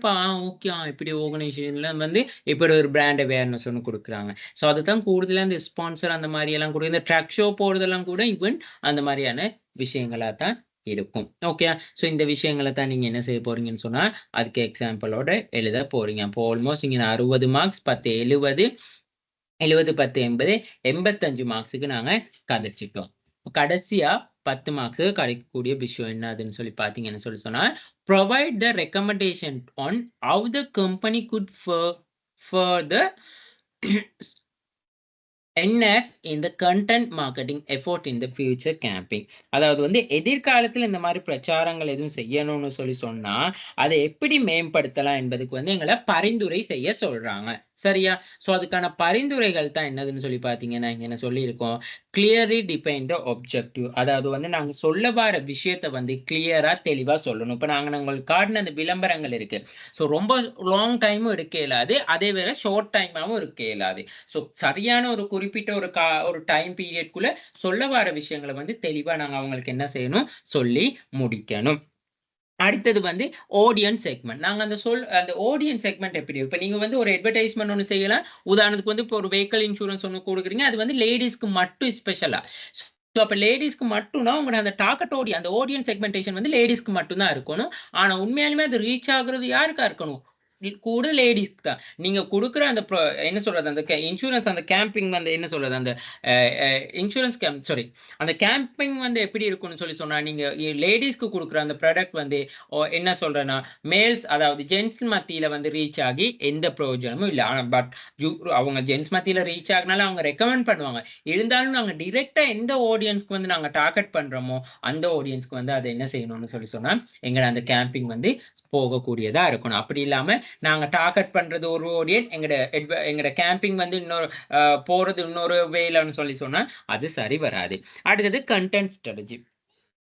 ஓகே இப்படி ஆர்கனைசேஷன்ல வந்து இப்படி ஒரு பிராண்ட் அவேர்னஸ் ஒன்று கொடுக்குறாங்க. ஸோ அதுதான் கூடுதலாக இந்த ஸ்பான்சர் அந்த மாதிரி எல்லாம் கூட, இந்த ட்ரக் ஷோ போடுறதெல்லாம் கூட ஈவன் அந்த மாதிரியான விஷயங்களா தான் இருக்கும். ஓகே, ஸோ இந்த விஷயங்களை தான் நீங்க என்ன செய்ய போறீங்கன்னு சொன்னா அதுக்கு எக்ஸாம்பிளோட எழுத போறீங்க. அப்போ ஆல்மோஸ்ட் இங்க 60 மார்க்ஸ், 10 70, 70 10 80, 85 மார்க்ஸுக்கு நாங்க கதைச்சிட்டோம். கடைசியா 10 மார்க்ஸுக்கு கிடைக்கக்கூடிய விஷயம் என்னதுன்னு சொல்லி பாத்தீங்கன்னு சொல்லி சொன்னா, provide the recommendation on how the company good further enhance in the content marketing effort in the future campaign. அதாவது வந்து எதிர்காலத்தில் இந்த மாதிரி பிரச்சாரங்கள் எதுவும் செய்யணும்னு சொல்லி சொன்னா அதை எப்படி மேம்படுத்தலாம் என்பதுக்கு வந்து எங்களை பரிந்துரை செய்ய சொல்றாங்க. சரியா? ஸோ அதுக்கான பரிந்துரைகள் தான் என்னதுன்னு சொல்லி பார்த்தீங்கன்னா இங்க என்ன சொல்லியிருக்கோம், கிளியர்லி டிஃபைன் த ஆப்ஜெக்டிவ். அதாவது வந்து நாங்க சொல்ல வர விஷயத்தை வந்து கிளியரா தெளிவா சொல்லணும். இப்போ நாங்க உங்களுக்கு காட்டின அந்த விளம்பரங்கள் இருக்கு, ஸோ ரொம்ப லாங் டைமும் இருக்க இயலாது, அதே வேளை ஷார்ட் டைமாவும் இருக்க இயலாது. ஸோ சரியான ஒரு குறிப்பிட்ட ஒரு டைம் பீரியட்குள்ள சொல்ல வர விஷயங்களை வந்து தெளிவா நாங்க அவங்களுக்கு என்ன செய்யணும், சொல்லி முடிக்கணும். அடுத்தது வந்து ஆடியன்ஸ் செக்மெண்ட். நாங்க அந்த ஆடியன்ஸ் செக்மெண்ட் எப்படி, இப்ப நீங்க வந்து ஒரு அட்வர்டைஸ்மெண்ட் ஒன்று செய்யலாம். உதாரணத்துக்கு வந்து இப்போ ஒரு வெஹிக்கிள் இன்சூரன்ஸ் ஒன்று கொடுக்குறீங்க, அது வந்து லேடிஸ்க்கு மட்டும் ஸ்பெஷலா. ஸோ அப்ப லேடிஸ்க்கு மட்டும்னா உங்களோட அந்த டார்கெட் அந்த ஆடியன்ஸ் செக்மெண்டேஷன் வந்து லேடிஸ்க்கு மட்டும் தான் இருக்கணும். ஆனா உண்மையாலுமே அது ரீச் ஆகுறது யாருக்கா இருக்கணும், கூட லேடிஸ் தான். நீங்க கொடுக்குற அந்த என்ன சொல்றது, அந்த இன்சூரன்ஸ் அந்த கேம்பிங் வந்து என்ன சொல்றது, அந்த இன்சூரன்ஸ் சாரி அந்த கேம்பிங் வந்து எப்படி இருக்கும்னு சொல்லி சொன்னா, நீங்க லேடிஸ்க்கு கொடுக்குற அந்த ப்ராடக்ட் வந்து என்ன சொல்றேன்னா மேல்ஸ், அதாவது ஜென்ஸ் மத்தியில வந்து ரீச் ஆகி எந்த பிரயோஜனமும் இல்லை. ஆனா பட் அவங்க ஜென்ஸ் மத்தியில ரீச் ஆகினாலும் அவங்க ரெக்கமெண்ட் பண்ணுவாங்க. இருந்தாலும் நாங்க டிரெக்டா எந்த ஆடியன்ஸ்க்கு வந்து நாங்க டார்கெட் பண்றோமோ அந்த ஆடியன்ஸ்க்கு வந்து அதை என்ன செய்யணும்னு சொல்லி சொன்னா எங்களை அந்த கேம்பிங் வந்து போகக்கூடியதா இருக்கணும். அப்படி இல்லாம நாங்க டார்கெட் பண்றது ஒரு ஆடியன்ஸ், எங்கட கேம்பிங் வந்து இன்னொரு போறது இன்னொரு வேலைன்னு சொல்லி சொன்னா அது சரி வராது. அடுத்தது கண்டென்ட் ஸ்ட்ராட்டஜி.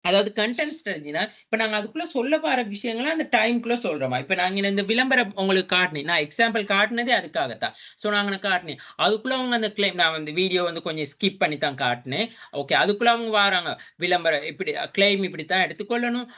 அதாவது கண்டென்ட் ஸ்ட்ராட்டஜினா இப்ப நாங்க அதுக்குள்ள சொல்ல வர விஷயங்களை அந்த டைம்குள்ள சொல்றோமா. இப்ப நாங்க இந்த விளம்பரம் உங்களுக்கு காட்டினேன், நான் எக்ஸாம்பிள் காட்டினதே அதுக்காகத்தான். ஸோ நாங்க காட்டினேன் அதுக்குள்ள அவங்க அந்த கிளைம், நான் வந்து வீடியோ வந்து கொஞ்சம் ஸ்கிப் பண்ணி தான் காட்டினேன். ஓகே, அதுக்குள்ள அவங்க வராங்க விளம்பரம் இப்படி கிளைம் இப்படித்தான் எடுத்துக்கொள்ளணும்,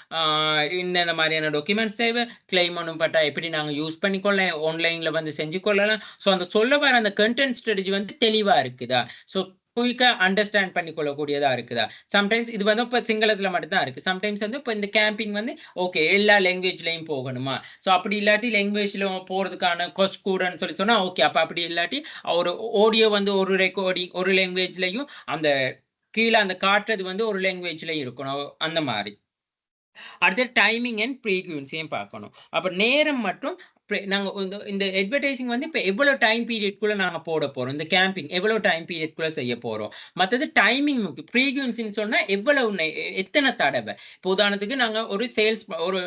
இந்த மாதிரியான டாக்குமெண்ட்ஸ் தேவை, கிளைம் ஒன்றும் பட்டா எப்படி நாங்க யூஸ் பண்ணிக்கொள்ள ஆன்லைன்ல வந்து செஞ்சு கொள்ளலாம். ஸோ அந்த சொல்ல வர அந்த கண்டென்ட் ஸ்ட்ராட்டஜி வந்து தெளிவா இருக்குதா, ஸோ குயிக்கா அண்டர்ஸ்டாண்ட் பண்ணிக்கொள்ளக்கூடியதா இருக்குதா. சம்டைம்ஸ் இது வந்து இப்போ சிங்களத்துல மட்டும்தான் இருக்கு. சம்டைம்ஸ் வந்து இப்போ இந்த கேம்பிங் வந்து ஓகே எல்லா லாங்குவேஜ்லயும் போகணுமா, ஸோ அப்படி இல்லாட்டி லாங்குவேஜ்ல போறதுக்கான கொஸ்ட் கூடன்னு சொல்லி சொன்னா ஓகே. அப்ப அப்படி இல்லாட்டி ஒரு ஆடியோ வந்து ஒரு ரெக்கார்டிங் ஒரு லாங்குவேஜ்லயும், அந்த கீழே அந்த காட்டுறது வந்து ஒரு லாங்குவேஜ்லயும் இருக்கணும் அந்த மாதிரி. அடுத்து டைமிங் அண்ட் ஃப்ரீக்வன்சியும் பார்க்கணும். அப்ப நேரம் மற்றும் நாங்க இந்த அட்வர்டைசிங் வந்து இப்ப எவ்வளவு டைம் பீரியட்குள்ள நாங்க போட போறோம், இந்த கேம்பிங் எவ்வளவு டைம் பீரியட்குள்ள செய்ய போறோம். மத்தது டைமிங் முக்கியம். ஃப்ரீக்வன்சின்னு சொன்னா எவ்வளவு எத்தனை தடவை. இப்போ உதாரணத்துக்கு நாங்க ஒரு சேல்ஸ் ஒரு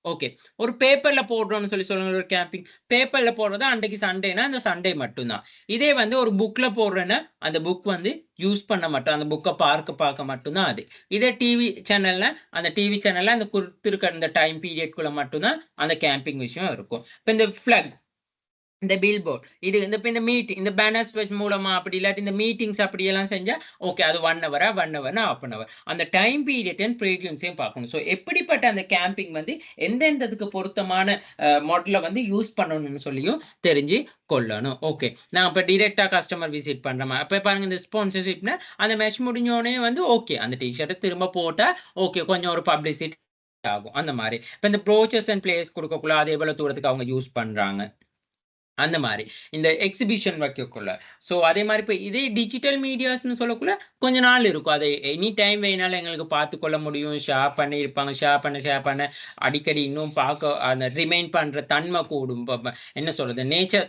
ஓகே ஒரு பேப்பர்ல போடுறோம்னு சொல்லி சொல்லுங்க. ஒரு கேம்பிங் பேப்பர்ல போடுறது அன்றைக்கு சண்டேனா அந்த சண்டே மட்டும்தான். இதே வந்து ஒரு புக்ல போடுறேன்னா அந்த புக் வந்து யூஸ் பண்ண மாட்டோம், அந்த புக்கை பார்க்க மட்டும்தான் அது. இதே டிவி சேனல்ல அந்த டிவி சேனல்ல அந்த கொடுத்துருக்க அந்த டைம் பீரியட்குள்ள மட்டும்தான் அந்த கேம்பிங் விஷயம் இருக்கும். இப்போ இந்த ஃபிளக், இந்த பில் போர்ட், இது இந்த மீட்டிங், இந்த பேனர்ஸ் மூலமா அப்படி இல்லாட்டி இந்த மீட்டிங்ஸ் அப்படி எல்லாம் செஞ்சா ஓகே அது 1 ஹவரா 1 ஹவர்னா ஹாஃப் அன் ஹவர். அந்த டைம் பீரியட் அண்ட் ஃப்ரீக்வன்சியும் பார்க்கணும். ஸோ எப்படிப்பட்ட அந்த கேம்பிங் வந்து எந்தெந்ததுக்கு பொருத்தமான மாடலை வந்து யூஸ் பண்ணணும்னு சொல்லியும் தெரிஞ்சு கொள்ளணும். ஓகே, நான் இப்போ டிரெக்டா கஸ்டமர் விசிட் பண்றோமா. அப்போ பாருங்க இந்த ஸ்பான்சர்ஷிப்னா அந்த மேட்ச் முடிஞ்சோடனே வந்து ஓகே அந்த டிஷர்ட்டை திரும்ப போட்டா ஓகே கொஞ்சம் ஒரு பப்ளிசிட்டி ஆகும் அந்த மாதிரி. இப்போ இந்த ப்ரோச்சர்ஸ் அண்ட் பிளேஸ் கொடுக்கக்குள்ள அது எவ்வளவு தூரத்துக்கு அவங்க யூஸ் பண்றாங்க அந்த மாதிரி இந்த எக்ஸிபிஷன் வைக்கக்குள்ள. ஸோ அதே மாதிரி இப்போ இதே டிஜிட்டல் மீடியாஸ்னு சொல்லக்குள்ள கொஞ்ச நாள் இருக்கும். அதை எனி டைம் வேணாலும் எங்களுக்கு பார்த்துக்கொள்ள முடியும். ஷேர் பண்ணியிருப்பாங்க, ஷேர் பண்ண அடிக்கடி இன்னும் பார்க்க அந்த ரிமைண்ட் பண்ணுற தன்மை கூடும். என்ன சொல்றது, நேச்சர்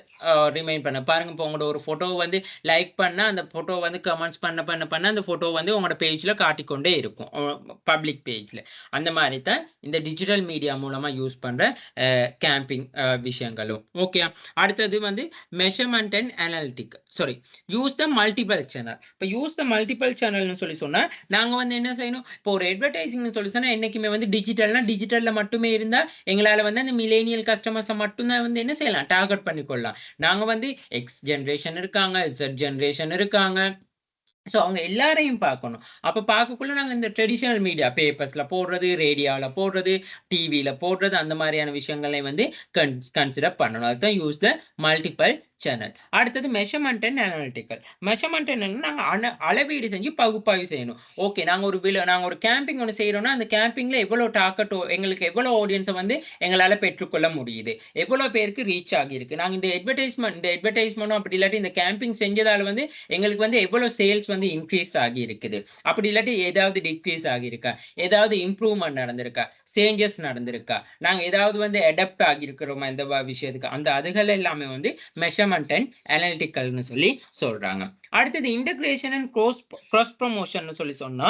ரிமைண்ட் பண்ண பாருங்க. இப்போ உங்களோட ஒரு ஃபோட்டோ வந்து லைக் பண்ணால் அந்த ஃபோட்டோ வந்து கமெண்ட்ஸ் பண்ண அந்த ஃபோட்டோ வந்து உங்களோட பேஜில் காட்டிக்கொண்டே இருக்கும், பப்ளிக் பேஜில். அந்த மாதிரி தான் இந்த டிஜிட்டல் மீடியா மூலமாக யூஸ் பண்ணுற கேம்பிங் விஷயங்களும். ஓகே, அடுத்தது வந்து measurement and analytic, sorry use the multiple channel. இப்போ யூஸ் த மல்டிபிள் சேனல்னு சொல்லி சொன்னா நாங்க வந்து என்ன செய்யணும், இப்போ ஒரு அட்வர்டைசிங்னு சொல்லி சொன்னா என்னைக்குமே வந்து டிஜிட்டல்ல மட்டுமே இருந்தா எங்களால வந்து அந்த மிலேனியல் கஸ்டமர்ஸை மட்டும்தான் வந்து என்ன செய்யலாம், டார்கெட் பண்ணிக்கொள்ளலாம். நாங்க வந்து எக்ஸ் ஜென்ரேஷன் இருக்காங்க, Z ஜென்ரேஷன் இருக்காங்க, ஸோ அவங்க எல்லாரையும் பார்க்கணும். அப்போ பார்க்கக்குள்ள நாங்கள் இந்த ட்ரெடிஷனல் மீடியா பேப்பர்ஸில் போடுறது, ரேடியோவில் போடுறது, டிவியில் போடுறது, அந்த மாதிரியான விஷயங்களை வந்து கன்சிடர் பண்ணணும். அதுதான் யூஸ் த மல்டிபிள் சேனல். அடுத்தது மெஷர்மெண்ட் அண்ட் அனாலிட்டிக்கல். மெஷர்மெண்ட் என்னன்னா நாங்கள் அளவீடு செஞ்சு பகுப்பாய்வு செய்யணும். ஓகே, நாங்கள் ஒரு கேம்பிங் ஒன்று செய்கிறோம்னா அந்த கேம்பிங்கில் எவ்வளோ டார்கெட், எங்களுக்கு எவ்வளோ ஆடியன்ஸை வந்து எங்களால் பெற்றுக்கொள்ள முடியுது, எவ்வளோ பேருக்கு ரீச் ஆகியிருக்கு. நாங்கள் இந்த அட்வர்டைஸ்மெண்ட்டும் அப்படி இல்லாட்டி இந்த கேம்பிங் செஞ்சதால் வந்து எங்களுக்கு வந்து எவ்வளோ சேல்ஸ் வந்து இன்க்ரீஸ் ஆகி இருக்குது, அப்படி இல்லாட்டி ஏதாவது டிக்ரீஸ் ஆகியிருக்கா, ஏதாவது இம்ப்ரூவ்மெண்ட் நடந்திருக்கா, சேஞ்சஸ் நடந்திருக்கா, நாங்க ஏதாவது வந்து அடாப்ட் ஆகியிருக்கிறோமா இந்த விஷயத்துக்கு, அந்த அதுகள் எல்லாமே வந்து மெஷர்மெண்ட் அண்ட் அனாலிட்டிக்கல்னு சொல்லி சொல்றாங்க. அடுத்தது இன்டகிரேஷன் அண்ட் கிராஸ் ப்ரமோஷன் சொல்லி சொன்னா,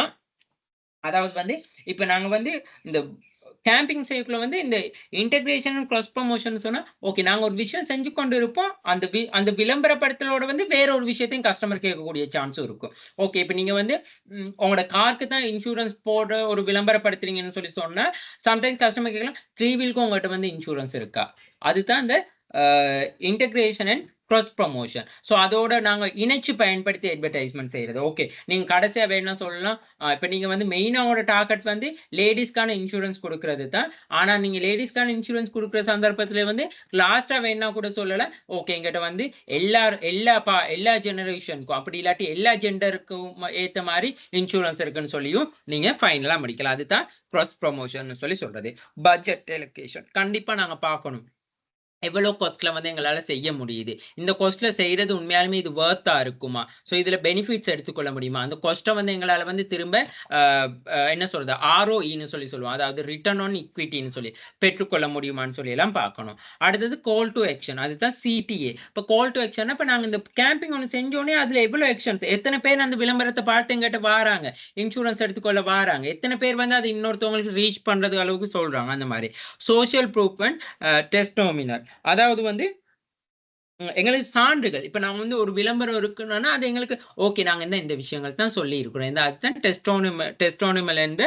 அதாவது வந்து இப்ப நாங்க வந்து இந்த கேம்பிங் செய்யக்குள்ள வந்து இந்த இன்டகிரேஷன் அண்ட் கிராஸ் ப்ரமோஷன் சொன்னா ஓகே நாங்க ஒரு விஷயம் செஞ்சு கொண்டு இருப்போம், அந்த விளம்பரப்படுத்தலோட வந்து வேற ஒரு விஷயத்தையும் கஸ்டமர் கேட்கக்கூடிய சான்ஸும் இருக்கும். ஓகே, இப்ப நீங்க வந்து உங்களோட காருக்கு தான் இன்சூரன்ஸ் போடுற ஒரு விளம்பரப்படுத்துறீங்கன்னு சொல்லி சொன்னா சம்டைம்ஸ் கஸ்டமர் கேட்கலாம் 3 வீலுக்கும் உங்கள்கிட்ட வந்து இன்சூரன்ஸ் இருக்கா. அதுதான் இந்த integration and cross promotion. So அதோட நாங்க இணைச்சு பயன்படுத்தி அட்வர்டைஸ்மெண்ட் செய்யறது. ஓகே, நீங்க கடைசியா வேணும்னா சொல்லலாம், இப்ப நீங்க வந்து மெயினாவோட டார்கெட் வந்து லேடிஸ்க்கான இன்சூரன்ஸ் கொடுக்கறது தான். ஆனா நீங்க லேடிஸ்க்கான இன்சூரன்ஸ் கொடுக்குற சந்தர்ப்பத்துல வந்து லாஸ்டா வேணா கூட சொல்லலாம், ஓகே எங்கிட்ட வந்து எல்லா ஜெனரேஷனுக்கும் அப்படி இல்லாட்டி எல்லா ஜெண்டருக்கும் ஏத்த மாதிரி இன்சூரன்ஸ் இருக்குன்னு சொல்லியும் நீங்க ஃபைனலா முடிக்கலாம். அதுதான் கிராஸ் ப்ரமோஷன் சொல்லி சொல்றது. பட்ஜெட் அலோகேஷன் கண்டிப்பா நாங்க பார்க்கணும், எவ்வளவு காஸ்ட்ல வந்து எங்களால செய்ய முடியுது, இந்த காஸ்ட்ல செய்யறது உண்மையாலுமே இது வர்த்தா இருக்குமா, ஸோ இதுல பெனிஃபிட்ஸ் எடுத்துக்கொள்ள முடியுமா, அந்த காஸ்ட்டை வந்து எங்களால வந்து திரும்ப என்ன சொல்றது ROEன்னு சொல்லி சொல்லுவோம், அதாவது ரிட்டர்ன் ஆன் ஈக்விட்டின்னு சொல்லி பெற்றுக்கொள்ள முடியுமான்னு சொல்லி எல்லாம் பார்க்கணும். அடுத்தது கால் டு ஆக்ஷன், அதுதான் CTA. இப்போ கால் டு ஆக்ஷன், இப்போ நாங்கள் இந்த கேம்பிங் ஒன்று செஞ்சோடனே அதுல எவ்வளவு ஆக்ஷன்ஸ், எத்தனை பேர் அந்த விளம்பரத்தை பார்த்து எங்கிட்ட வாராங்க, இன்சூரன்ஸ் எடுத்துக்கொள்ள வாராங்க, எத்தனை பேர் வந்து அது இன்னொருத்தவங்களுக்கு ரீச் பண்றது அளவுக்கு சொல்றாங்க. அந்த மாதிரி சோசியல் ப்ரூஃப் அண்ட் டெஸ்டோமினர், அதாவது வந்து எங்களுக்கு சான்றுகள். இப்ப நாங்க வந்து ஒரு விளம்பரம் இருக்குன்னா, அது எங்களுக்கு ஓகே நாங்க இந்த விஷயங்கள் தான் சொல்லியிருக்கிறோம். அதுதான் டெஸ்டோனிமல் என்ற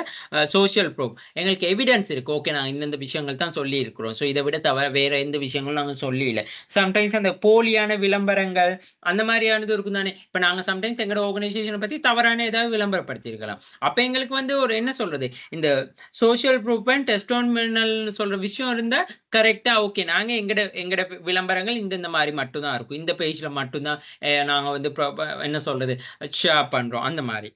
சோசியல் ப்ரூஃப். எங்களுக்கு எவிடன்ஸ் இருக்கு. ஓகே நாங்க இந்த விஷயங்கள் தான் சொல்லியிருக்கிறோம். இத விட தவிர வேற எந்த விஷயங்களும் நாங்க சொல்லல. சம்டைம்ஸ் அந்த போலியான விளம்பரங்கள் அந்த மாரியானது இருக்கும் தானே. இப்ப நாங்க சம்டைம்ஸ் எங்களோட ஆர்கனைசேஷன பத்தி தவறான ஏதாவது விளம்பரப்படுத்தியிருக்கலாம். அப்ப எங்களுக்கு வந்து ஒரு என்ன சொல்றது? இந்த சோசியல் ப்ரூஃப் அண்ட் டெஸ்டோனிமல்னு சொல்ற விஷயம் இருந்தா கரெக்ட்டா ஓகே. நாங்க எங்கட விளம்பரங்கள் இந்த மாரி மட்டும் தான் இருக்கும். இந்த பேஜ்ல மட்டும் தான் நாங்க வந்து என்ன சொல்றது? ஷேர் பண்றோம். அந்த மாரி.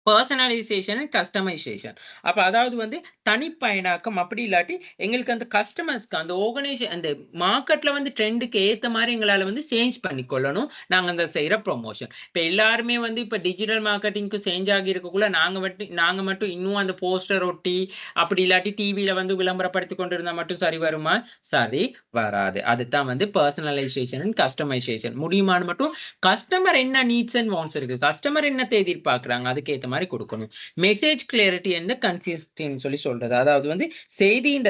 பெர்சனலைசேஷன் அண்ட் கஸ்டமைசேஷன். அப்ப அதாவது வந்து தனிப்பயனாக்கம் அப்படி இல்லாட்டி, எங்களுக்கு அந்த கஸ்டமர்ஸ்க்கு அந்த அந்த மார்க்கெட்ல வந்து ட்ரெண்டுக்கு ஏத்த மாரி எங்களால வந்து சேஞ்ச் பண்ணிக்கொள்ளணும். நாங்க அந்த செய்ற ப்ரமோஷன். இப்ப எல்லாருமே வந்து இப்ப டிஜிட்டல் மார்க்கெட்டிங்க்கு சேஞ்ச் ஆகி இருக்கக்குள்ள நாங்க மட்டும் இன்னும் அந்த போஸ்டர் ஒட்டி, அப்படி இல்லாட்டி டிவில வந்து விளம்பரப்படுத்திக் கொண்டிருந்தா மட்டும் சரி வருமா? சரி வராது. அதுதான் வந்து பெர்சனலைசேஷன் அண்ட் கஸ்டமைசேஷன். முடியுமான்னு மட்டும் கஸ்டமர் என்ன நீட்ஸ் அண்ட் வாண்ட்ஸ் இருக்கு. கஸ்டமர் என்னத்த எதிர்பார்க்கிறாங்க. அதுக்கு ஏத்த மாரி குடுக்கணும். மெசேஜ் கிளாரிட்டி அண்ட் கன்சிஸ்டன்ட்னு சொல்றது. அதாவது வந்து செய்தியின்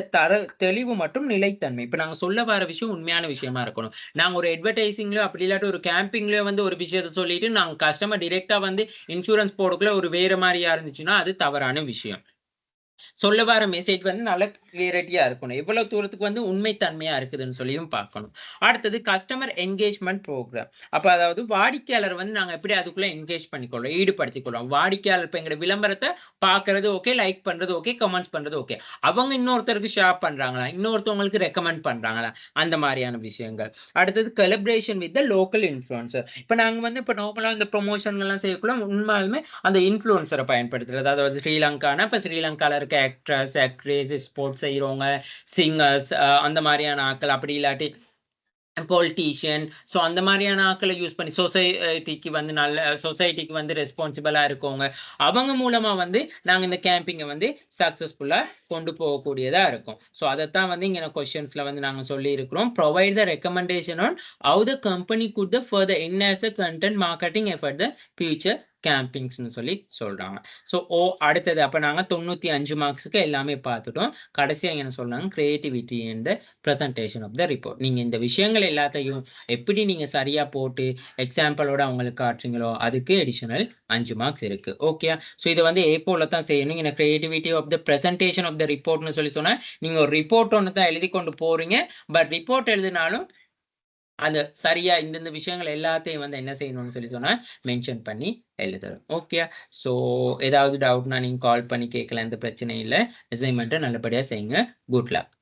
தெளிவு மற்றும் நிலைத்தன்மை. இப்ப நாங்க சொல்ல வர விஷயம் உண்மையான விஷயமா இருக்கணும். நாங்க ஒரு அட்வர்டைசிங்லயோ அப்படி இல்லாட்டி ஒரு கேம்பிங்லயோ வந்து ஒரு விஷயத்த சொல்லிட்டு நாங்க கஸ்டமர் டைரக்ட்டா வந்து இன்சூரன்ஸ் போடக்குள்ள ஒரு வேற மாரியா இருந்துச்சுன்னா, அது தவறான விஷயம். சொல்ல வர மெசேஜ் வந்து நல்ல கிளியரிட்டியா இருக்கணும். எவ்வளவு தூரத்துக்கு வந்து உண்மை தன்மையா இருக்குதுன்னு சொல்லியும் பார்க்கணும். அடுத்தது கஸ்டமர் என்கேஜ்மென்ட் புரோகிராம். அப்ப அதாவது வாடிக்கையாளர் வந்து நாங்க எப்படி அதுக்குள்ள என்கேஜ் பண்ணிக்கொள்றோம், ஈடுபடுத்திக் கொள்றோம். வாடிக்கையாளர் இப்ப எங்க விளம்பரத்த பார்க்கிறது ஓகே, லைக் பண்றது ஓகே, கமெண்ட்ஸ் பண்றது ஓகே. அவங்க இன்னொருத்தருக்கு ஷேர் பண்றாங்களா? இன்னொருத்தவங்களுக்கு ரெக்கமெண்ட் பண்றாங்களா? அந்த மாரியான விஷயங்கள். அடுத்தது collaboration with the local influencer. இப்ப நாங்க வந்து இப்ப நார்மலா இந்த ப்ரமோஷன்லாம் செய்யக்குள்ள உண்மையாலுமே அந்த இன்ஃப்ளூயன்சரை பயன்படுத்துறது. அதாவது ஸ்ரீலங்கானா, இப்ப ஸ்ரீலங்கால இருக்க ஆக்ட்ரஸ், ஆக்ட்ரஸ், ஸ்போர்ட்ஸ் செய்றவங்க, சிங்கர்ஸ் அந்த மாரியான ஆட்கள். அப்படி இல்லாட்டி பொலிட்டீஷியன். அந்த மாரியான ஆட்கள யூஸ் பண்ணி சொசைட்டிக்கு வந்து ரெஸ்பான்சிபிளா இருக்கவங்க. அவங்க மூலமா வந்து நாங்க இந்த கேம்பிங்க வந்து சக்சஸ்ஃபுல்லா கொண்டு போகக்கூடியதா இருக்கும். அதத்தான் வந்து இங்க கொஸ்டின்ஸ்ல வந்து நாங்க சொல்லியிருக்கிறோம். Provide the recommendation on how the company could further enhance the content marketing effort the future கேம்பிங்ஸ்ன்னு சொல்லி சொல்றாங்க. அடுத்தது அப்ப நாங்க 95 மார்க்ஸ்க்கு எல்லாமே பார்த்துட்டோம். கடைசியா என்ன சொல்றாங்க? Creativity and the presentation of the report. நீங்க இந்த விஷயங்கள் எல்லாத்தையும் எப்படி நீங்க சரியா போட்டு எக்ஸாம்பிளோட அவங்களுக்கு காட்டுறீங்களோ, அதுக்கு அடிஷனல் 5 மார்க்ஸ் இருக்கு. ஓகேயா? இத வந்து A4ல தான் செய்யணும். இந்த creativity of the presentation of the ரிப்போர்ட்ன்னு சொல்லி சொன்னா, நீங்க ஒரு ரிப்போர்ட் ஒண்ணு தான் எழுதிக் கொண்டு போறீங்க. பட் ரிப்போர்ட் எழுதினாலும் அந்த சரியா இந்த விஷயங்கள் எல்லாத்தையும் வந்து என்ன செய்யணும்னு சொல்லி சொன்னா, மென்ஷன் பண்ணி எழுதணும். ஓகேயா? ஸோ ஏதாவது டவுட்னா நீங்க கால் பண்ணி கேட்கலாம். எந்த பிரச்சனையும் இல்ல. அசைன்மென்ட்ட நல்லபடியா செய்யுங்க. Good luck.